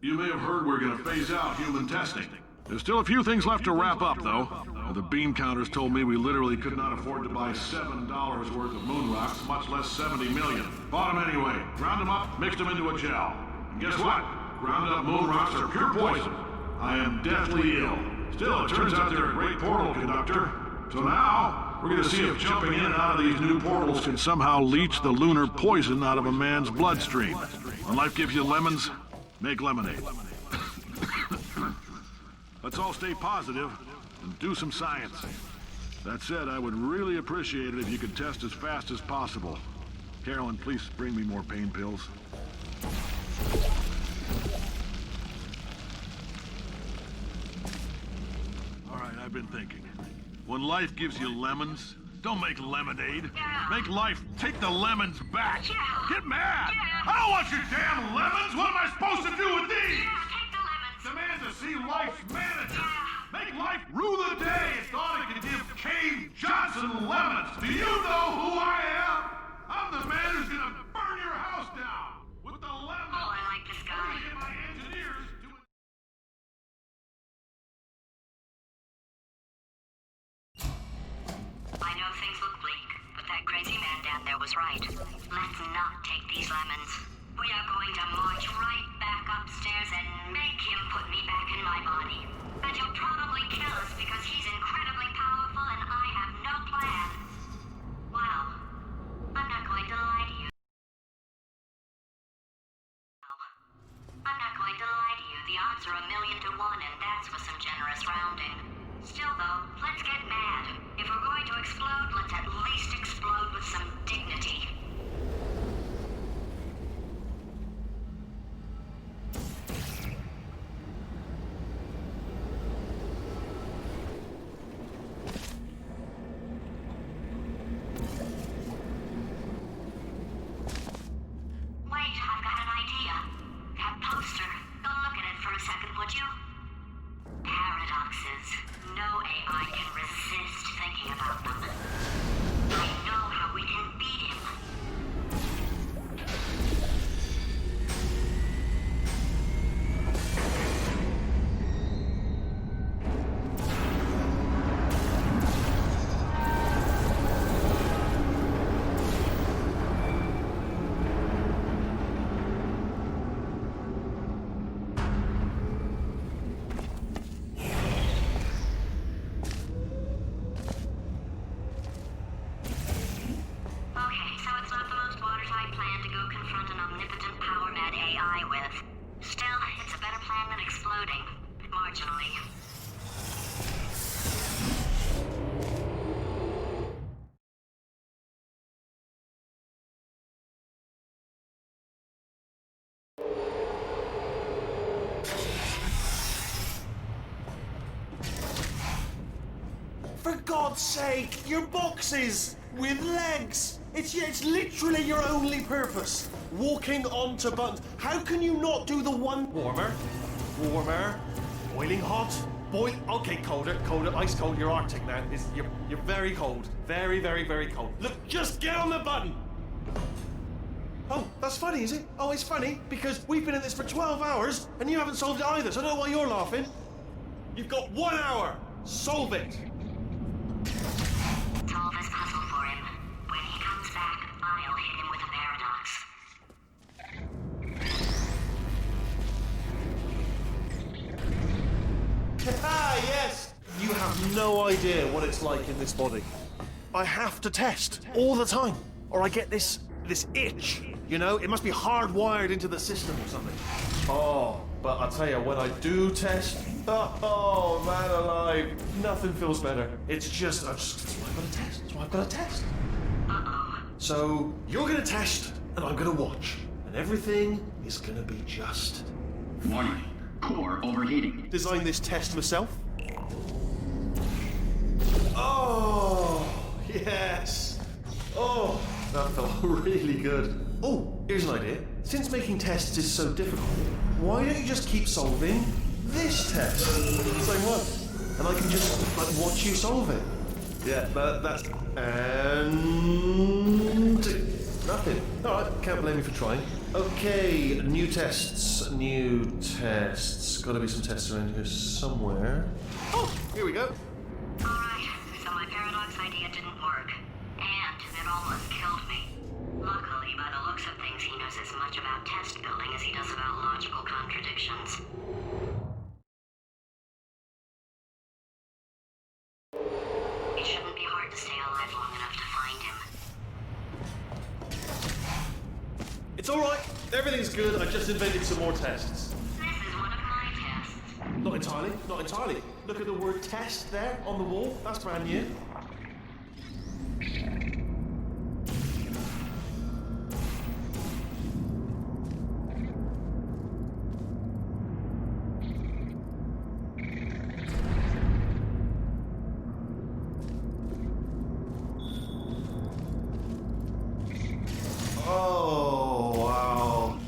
F: you may have heard we're going to phase out human testing. There's still a few things left to wrap up, though. The bean counters told me we literally could not afford to buy $7 worth of moon rocks, much less 70 million. Bought them anyway, ground them up, mixed them into a gel. And guess what? Ground up moon rocks are pure poison. I am deathly ill. Still, it turns out they're a great portal conductor. So now, we're going to see if jumping in and out of these new portals can somehow leach the lunar poison out of a man's bloodstream. When life gives you lemons, make lemonade. Let's all stay positive and do some science. That said, I would really appreciate it if you could test as fast as possible. Carolyn, please bring me more pain pills. All right, I've been thinking. When life gives you lemons, don't make lemonade.
G: Yeah.
F: Make life take the lemons back.
G: Yeah.
F: Get mad.
G: Yeah.
F: I don't want your damn lemons. What am I supposed to do with these?
G: Yeah, take the lemons.
F: Demand to see life's manager.
G: Yeah.
F: Make life rue the day it thought it could give Cave Johnson lemons. Do you know who I am? I'm the man who's gonna burn your house down with the lemons.
G: Oh, I like this guy.
F: I'm gonna get my engineers to...
G: I know things look bleak, but that crazy man down there was right. Let's not take these lemons. We are going to march right back upstairs and make him put me back in my body. And he'll probably kill us because he's incredibly powerful and I have no plan. Well, I'm not going to lie to you. I'm not going to lie to you. The odds are 1,000,000 to 1, and that's with some generous rounding. Still, though, let's get mad. If we're going to explode, let's at least explode with some dignity.
B: God's sake, your boxes with legs. It's literally your only purpose. Walking onto buttons. How can you not do the one warmer, boiling hot, okay, colder, ice cold. You're Arctic now. You're very cold, very, very, very cold. Look, just get on the button. Oh, that's funny, is it? Oh, it's funny because we've been in this for 12 hours and you haven't solved it either. So I don't know why you're laughing. You've got 1 hour. Solve it.
G: Solve this puzzle for him. When he comes back, I'll hit him with a paradox.
B: Ah, yes! You have no idea what it's like in this body. I have to test all the time, or I get this itch. You know, it must be hardwired into the system or something. Oh, but I tell you, when I do test, oh man alive, nothing feels better. It's just, that's why I've got to test. That's why I've got to test.
G: Uh-oh.
B: So you're gonna test, and I'm gonna watch, and everything is gonna be just.
H: Warning. Core overheating.
B: Design this test myself. Oh, yes. Oh, that felt really good. Oh, here's an idea. Since making tests is so difficult, why don't you just keep solving this test? Same one. And I can just watch you solve it. Yeah, that's... And... nothing. Alright, can't blame you for trying. Okay, new tests. Gotta be some tests around here somewhere. Oh, here we go.
G: Alright, so my paradox idea didn't work. And it almost killed me. Luckily, by the looks of things, he knows as much about test building as he does about logical contradictions. It shouldn't be hard to stay alive long enough to find him.
B: It's alright. Everything's good. I just invented some more tests.
G: This is one of my tests.
B: Not entirely. Look at the word test there on the wall. That's brand new. Oh, wow.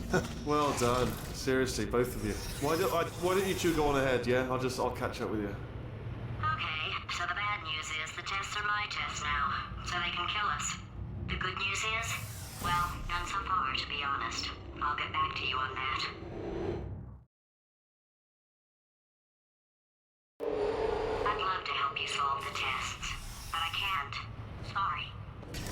B: Well done. Seriously, both of you. Why don't you two go on ahead, yeah? I'll catch up with you.
G: Okay, so the bad news is the tests are my tests now, so they can kill us. The good news is, well, none so far, to be honest. I'll get back to you on that. I'd love to help you solve the tests, but I can't. Sorry.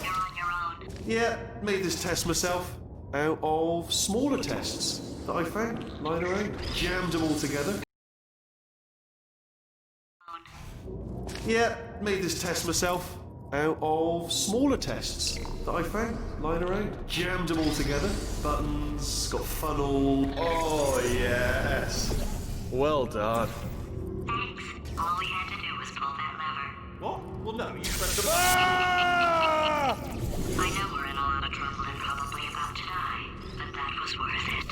G: You're on your own.
B: Yeah, made this test myself out of smaller tests that I found lying around. Jammed them all together. Yeah, made this test myself out of smaller tests that I found lying around. Jammed them all together. Buttons, got funnel. Oh, yes. Well done.
G: Thanks. All we had to do was pull that lever.
B: What? Well, no, you pressed the button. Ah!
G: I know we're in a lot of trouble and probably about to die, but that was worth it.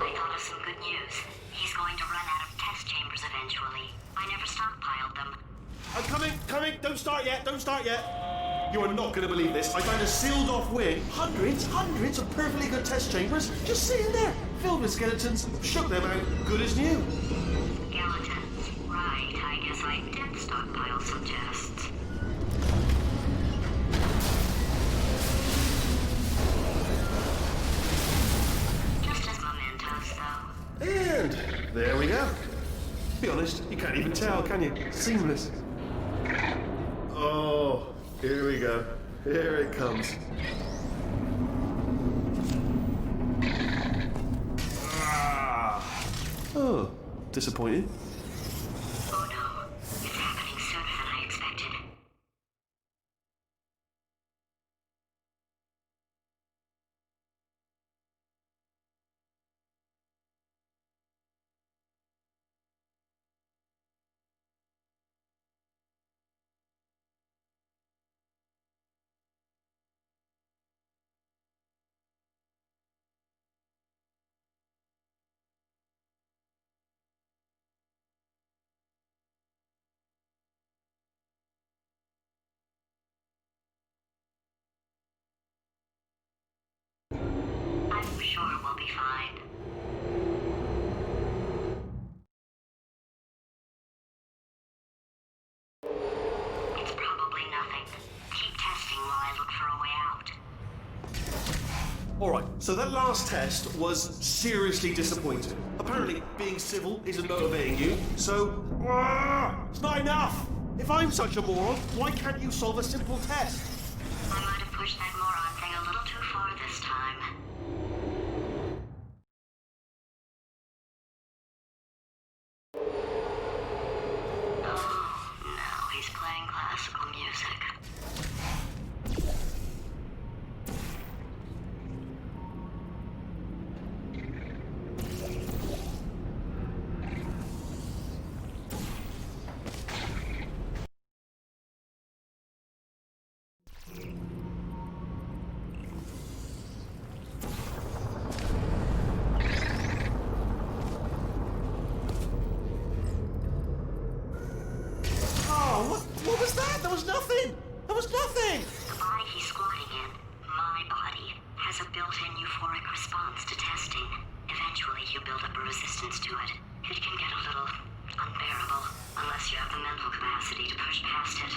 G: I thought of some good news. He's going to run out of test chambers eventually. I never stockpiled them.
B: I'm coming. Don't start yet. You are not going to believe this. I found a sealed off wing. Hundreds of perfectly good test chambers just sitting there, filled with skeletons. Shook them out, good as new.
G: Skeletons. Right, I guess I did stockpile some tests. Just as mementos, though.
B: And there we go. Be honest, you can't even tell, can you? Seamless. Oh, here we go. Here it comes. Ah. Oh, disappointed.
G: Oh no, it's happening sooner than I expected. offer a way out.
B: Alright, so that last test was seriously disappointing. Apparently, being civil isn't motivating you, so... it's not enough! If I'm such a moron, why can't you solve a simple test?
G: I might have pushed that moron thing a little too far this time. Oh, now he's playing classical music.
B: What was that? There was nothing! There was nothing!
G: The body he's squatting in, my body, has a built-in euphoric response to testing. Eventually, you build up a resistance to it. It can get a little unbearable, unless you have the mental capacity to push past it.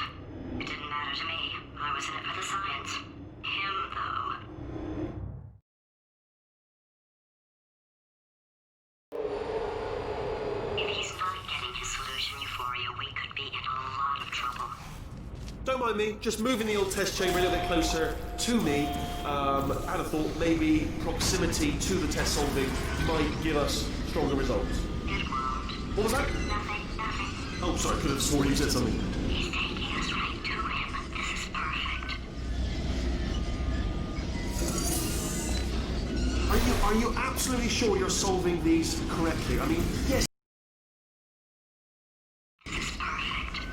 G: It didn't matter to me. I was in it for the science. Him, though. If he's not getting his solution euphoria, we could be in a lot of trouble.
B: Don't mind me, just moving the old test chamber a little bit closer to me. Had a thought maybe proximity to the test solving might give us stronger results.
G: It won't.
B: What was that?
G: Nothing.
B: Oh, sorry, I could have sworn you said something.
G: He's taking us right to him. This is perfect.
B: Are you absolutely sure you're solving these correctly? I mean, yes.
G: This is perfect.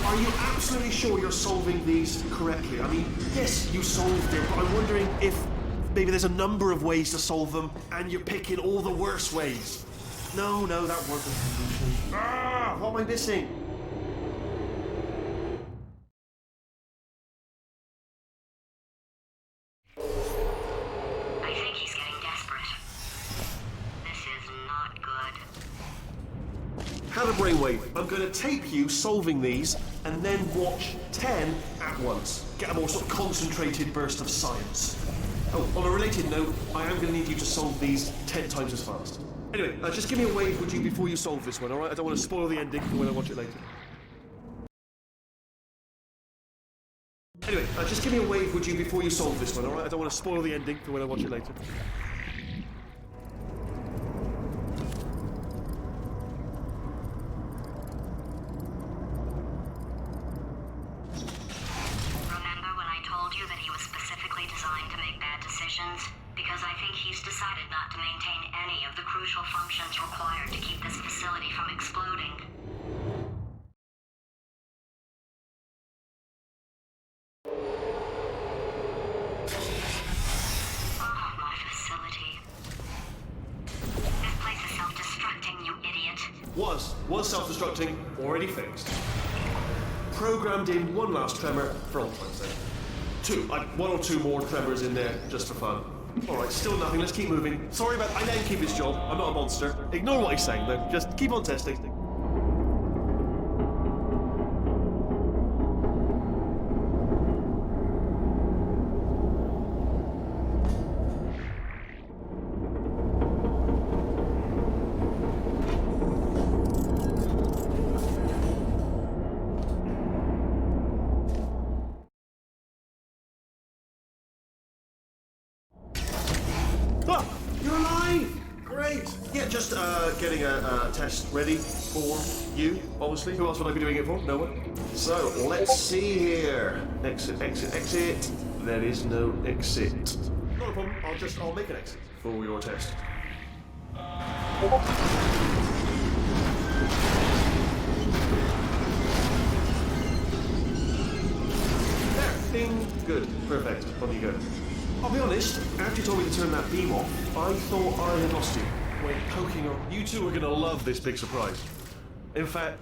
B: Are you absolutely sure you're solving these correctly? I mean, yes, you solved it, but I'm wondering if maybe there's a number of ways to solve them, and you're picking all the worst ways. No, that wasn't the solution. What am I missing?
G: I think he's getting desperate. This is not good.
B: Have a brainwave. I'm going to tape you solving these, and then watch 10 at once. Get a more sort of concentrated burst of science. Oh, on a related note, I am going to need you to solve these 10 times as fast. Anyway, just give me a wave, would you, before you solve this one, alright? I don't want to spoil the ending for when I watch it later. Anyway, just give me a wave, would you, before you solve this one, alright? I don't want to spoil the ending for when I watch it later.
G: Remember when I told you that he was specifically designed to make bad decisions? Because I think he's decided not to maintain any of the crucial functions required to keep this facility from exploding. Oh, my facility. This place is self-destructing, you idiot.
B: Was self-destructing, already fixed. Programmed in one last tremor for old time's sake. One or two more tremors in there, just for fun. Alright, still nothing, let's keep moving. Sorry about, I let him keep his job, I'm not a monster. Ignore what he's saying though, just keep on testing. Ah, you're alive! Great! Yeah, just getting a test ready for you, obviously. Who else would I be doing it for? No one. So, let's see here. Exit, exit, exit. There is no exit. Not a problem. I'll make an exit for your test. There. Ding. Good. Perfect. On you go. I'll be honest, after you told me to turn that beam off, I thought I had lost you. When poking on, you two are gonna love this big surprise. In fact,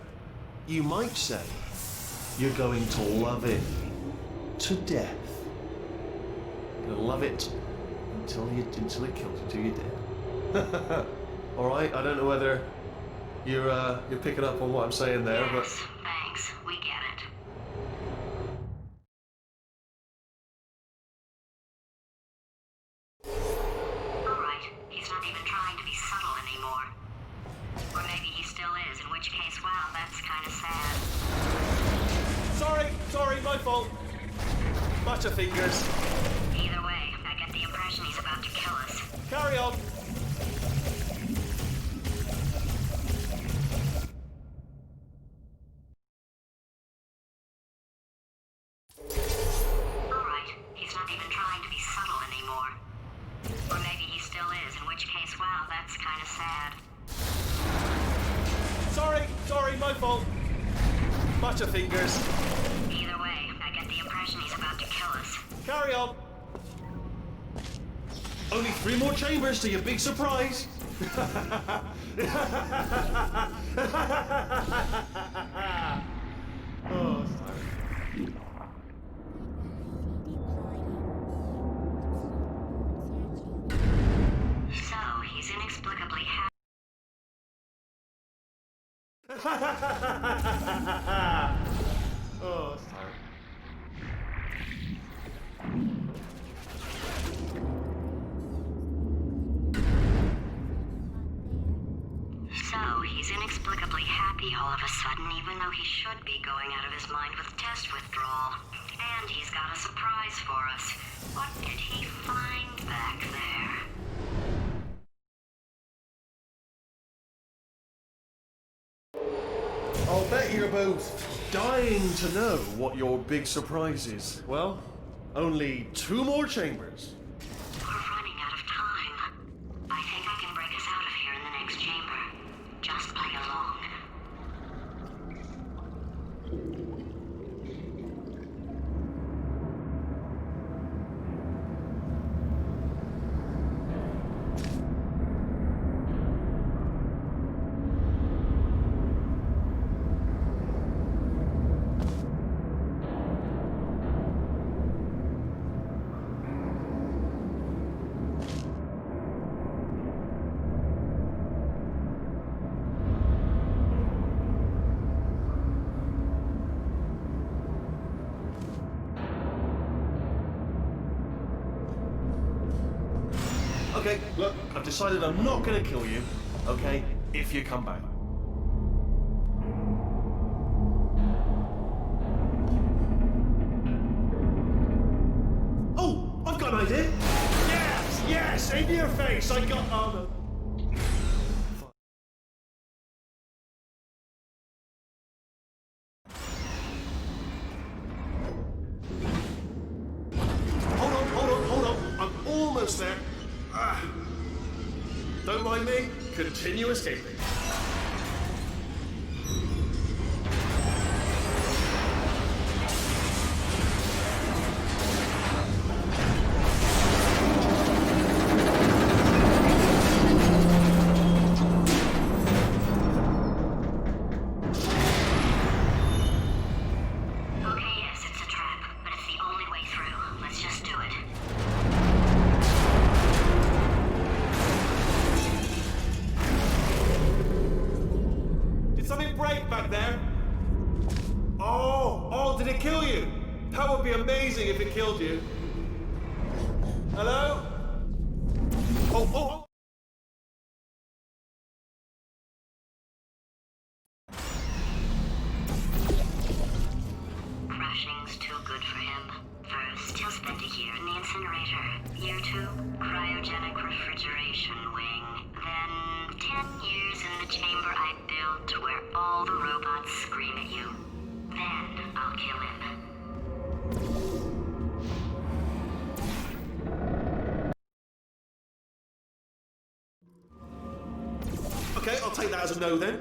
B: you might say you're going to love it to death. You're gonna love it until it kills you, until you're dead. All right, I don't know whether you're picking up on what I'm saying there,
G: Yes, thanks. Thanks, we get it. Alright, he's not even trying to be subtle anymore. Or maybe he still is, in which case, wow, that's kind of sad.
B: Sorry, my fault. Match of fingers.
G: Either way, I get the impression he's about to kill us.
B: Carry on.
G: Alright, he's not even trying to be subtle anymore. Or maybe he still is, in which case, wow, that's kind of sad.
B: Sorry, my fault. Match of fingers.
G: Either way, I get the impression he's about to kill us.
B: Carry on. Only 3 more chambers to your big surprise. Oh, sorry.
G: So, he's inexplicably happy.
B: Oh, sorry.
G: So, he's inexplicably happy all of a sudden, even though he should be going out of his mind with test withdrawal. And he's got a surprise for us. What did he find back there?
B: I'll bet you're both dying to know what your big surprise is. Well, only 2 more chambers.
G: We're running out of time. I think I can break us out of here in the next chamber. Just play along.
B: Okay, look, I've decided I'm not gonna kill you, okay, if you come back. Oh, I've got an idea! Yes, in your face, I got... Oh, no. Hold on, I'm almost there. Don't mind me. Continue escaping.
G: Okay, yes, it's a trap, but it's the only way through. Let's just do it.
B: Did something break back there? Oh, did it kill you? That would be amazing if it killed you. Hello? Oh.
G: Crashing's too good for him. First, he'll spend a year in the incinerator. Year 2, cryogenic refrigeration wing. Then, 10 years in the chamber I built where all the robots scream at you. Then, I'll kill him.
B: Okay, I'll take that as a no then.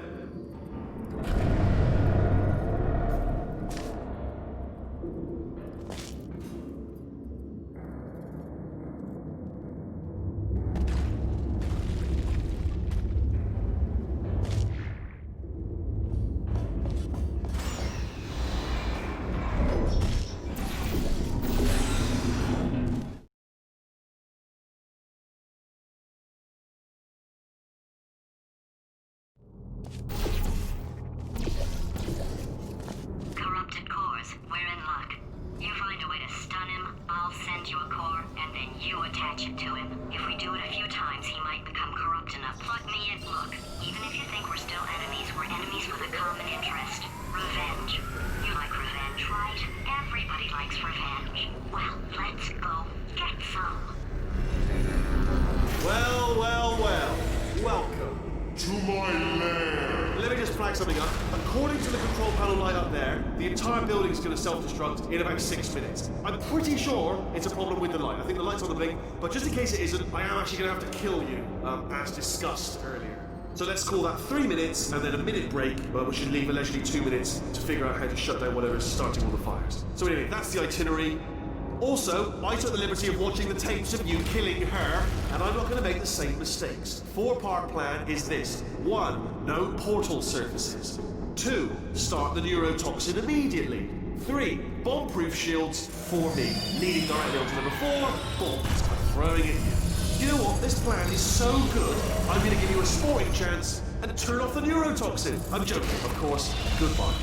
G: Look, even if you think we're still enemies, we're enemies with a common interest. Revenge. You like revenge, right? Everybody likes revenge. Well, let's go get some.
B: Well, well, well. Welcome.
E: To my lair.
B: Let me just flag something up. According to the control panel light up there, the entire building is going to self-destruct in about 6 minutes. I'm pretty sure it's a problem with the light. I think the light's on the blink, but just in case it isn't, I am actually going to have to kill you, as discussed earlier. So let's call that 3 minutes and then a minute break, but we should leave allegedly 2 minutes to figure out how to shut down whatever's starting all the fires. So anyway, that's the itinerary. Also, I took the liberty of watching the tapes of you killing her, and I'm not going to make the same mistakes. 4-part plan is this. 1. No portal surfaces. 2. Start the neurotoxin immediately. 3. Bomb-proof shields for me. Leading directly on to number 4. Bombs. I'm throwing it in. You know what? This plan is so good, I'm going to give you a sporting chance and turn off the neurotoxin. I'm joking, of course. Goodbye.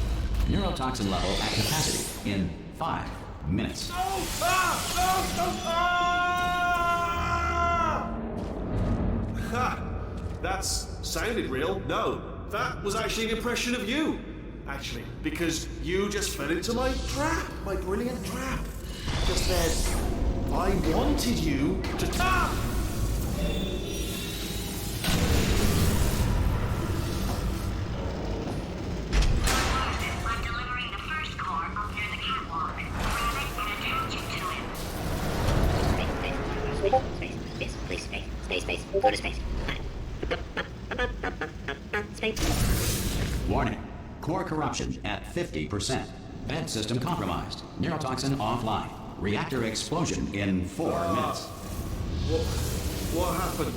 A: Neurotoxin level at capacity in 5 minutes.
B: No! Ha! That's sounded real. No, that was actually an impression of you. Actually, because you just fell into my trap, my brilliant trap. Just said, I wanted you to.
G: I'm delivering the first core up near the catwalk. Grab it and attach it to him.
I: Space. Go to space. Space.
A: Warning. Core corruption at 50%. Vent system compromised. Neurotoxin offline. Reactor explosion in 4 minutes.
B: What happened?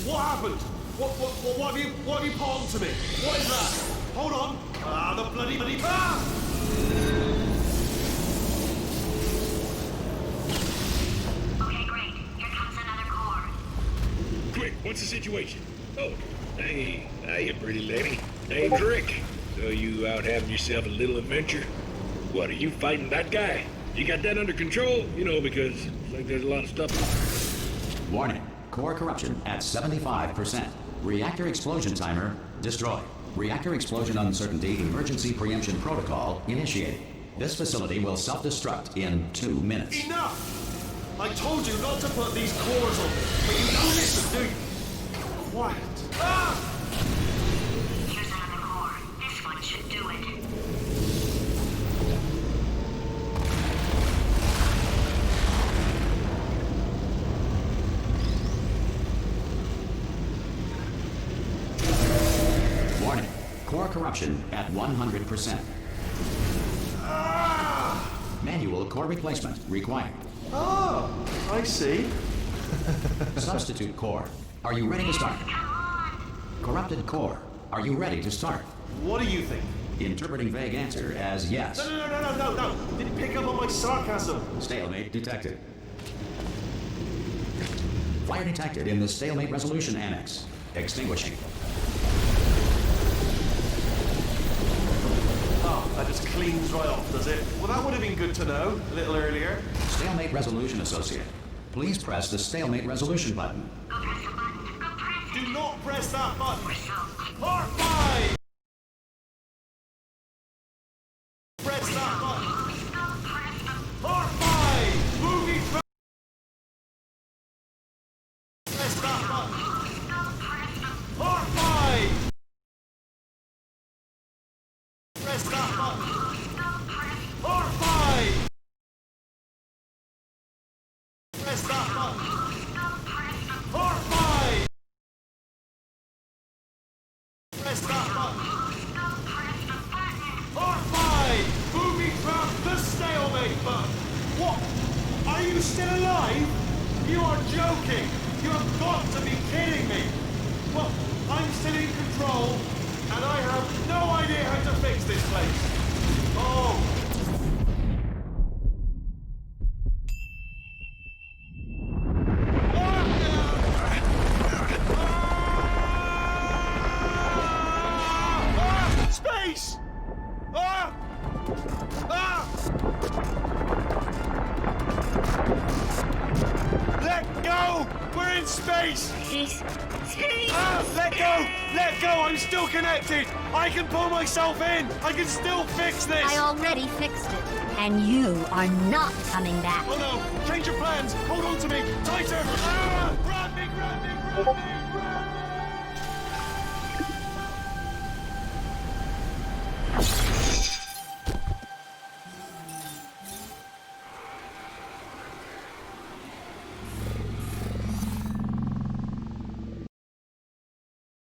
B: What happened? What have you palmed to me? What is that? Hold on. The bloody.
G: Okay, great. Here comes another core.
J: Quick, what's the situation? Oh, hey, you pretty lady. Name's Rick. So you out having yourself a little adventure? What, are you fighting that guy? You got that under control? You know, because it's like there's a lot of stuff.
A: Warning. Core corruption at 75%. Reactor explosion timer destroyed. Reactor explosion uncertainty emergency preemption protocol initiated. This facility will self-destruct in 2 minutes.
B: Enough! I told you not to put these cores on me, but you don't listen, do you? Quiet.
G: Here's another core. This one should do it.
A: Warning. Core corruption at 100%. Manual core replacement required.
B: Oh, I see.
A: Substitute core. Are you ready to start? Corrupted core. Are you ready to start?
B: What do you think?
A: Interpreting vague answer as yes.
B: No. Didn't pick up on my sarcasm.
A: Stalemate detected. Fire detected in the stalemate resolution annex. Extinguishing.
B: Oh, that just cleans right off, does it? Well, that would have been good to know a little earlier.
A: Stalemate resolution associate. Please press the stalemate resolution button.
G: Go press the button. Go press it.
B: Do not press that button.
G: We're so
B: Part 5! Press that button. Part 5! Movie press that button. Part 5! Press that button. Part 5! Press that button. Part 5! Press that button. Part 5! Booby trap the stalemate button. What? Are you still alive? You are joking. You have got to be kidding me. Well, I'm still in control, and I have no idea how to fix this place. Oh. Space! Let go! We're in space!
I: Space. Space.
B: Ah, let go! Let go! I'm still connected! I can pull myself in! I can still fix this!
C: I already fixed it. And you are not coming back.
B: Oh no! Change your plans! Hold on to me! Tighter! Ah! Grab me! Grab me! Grab me!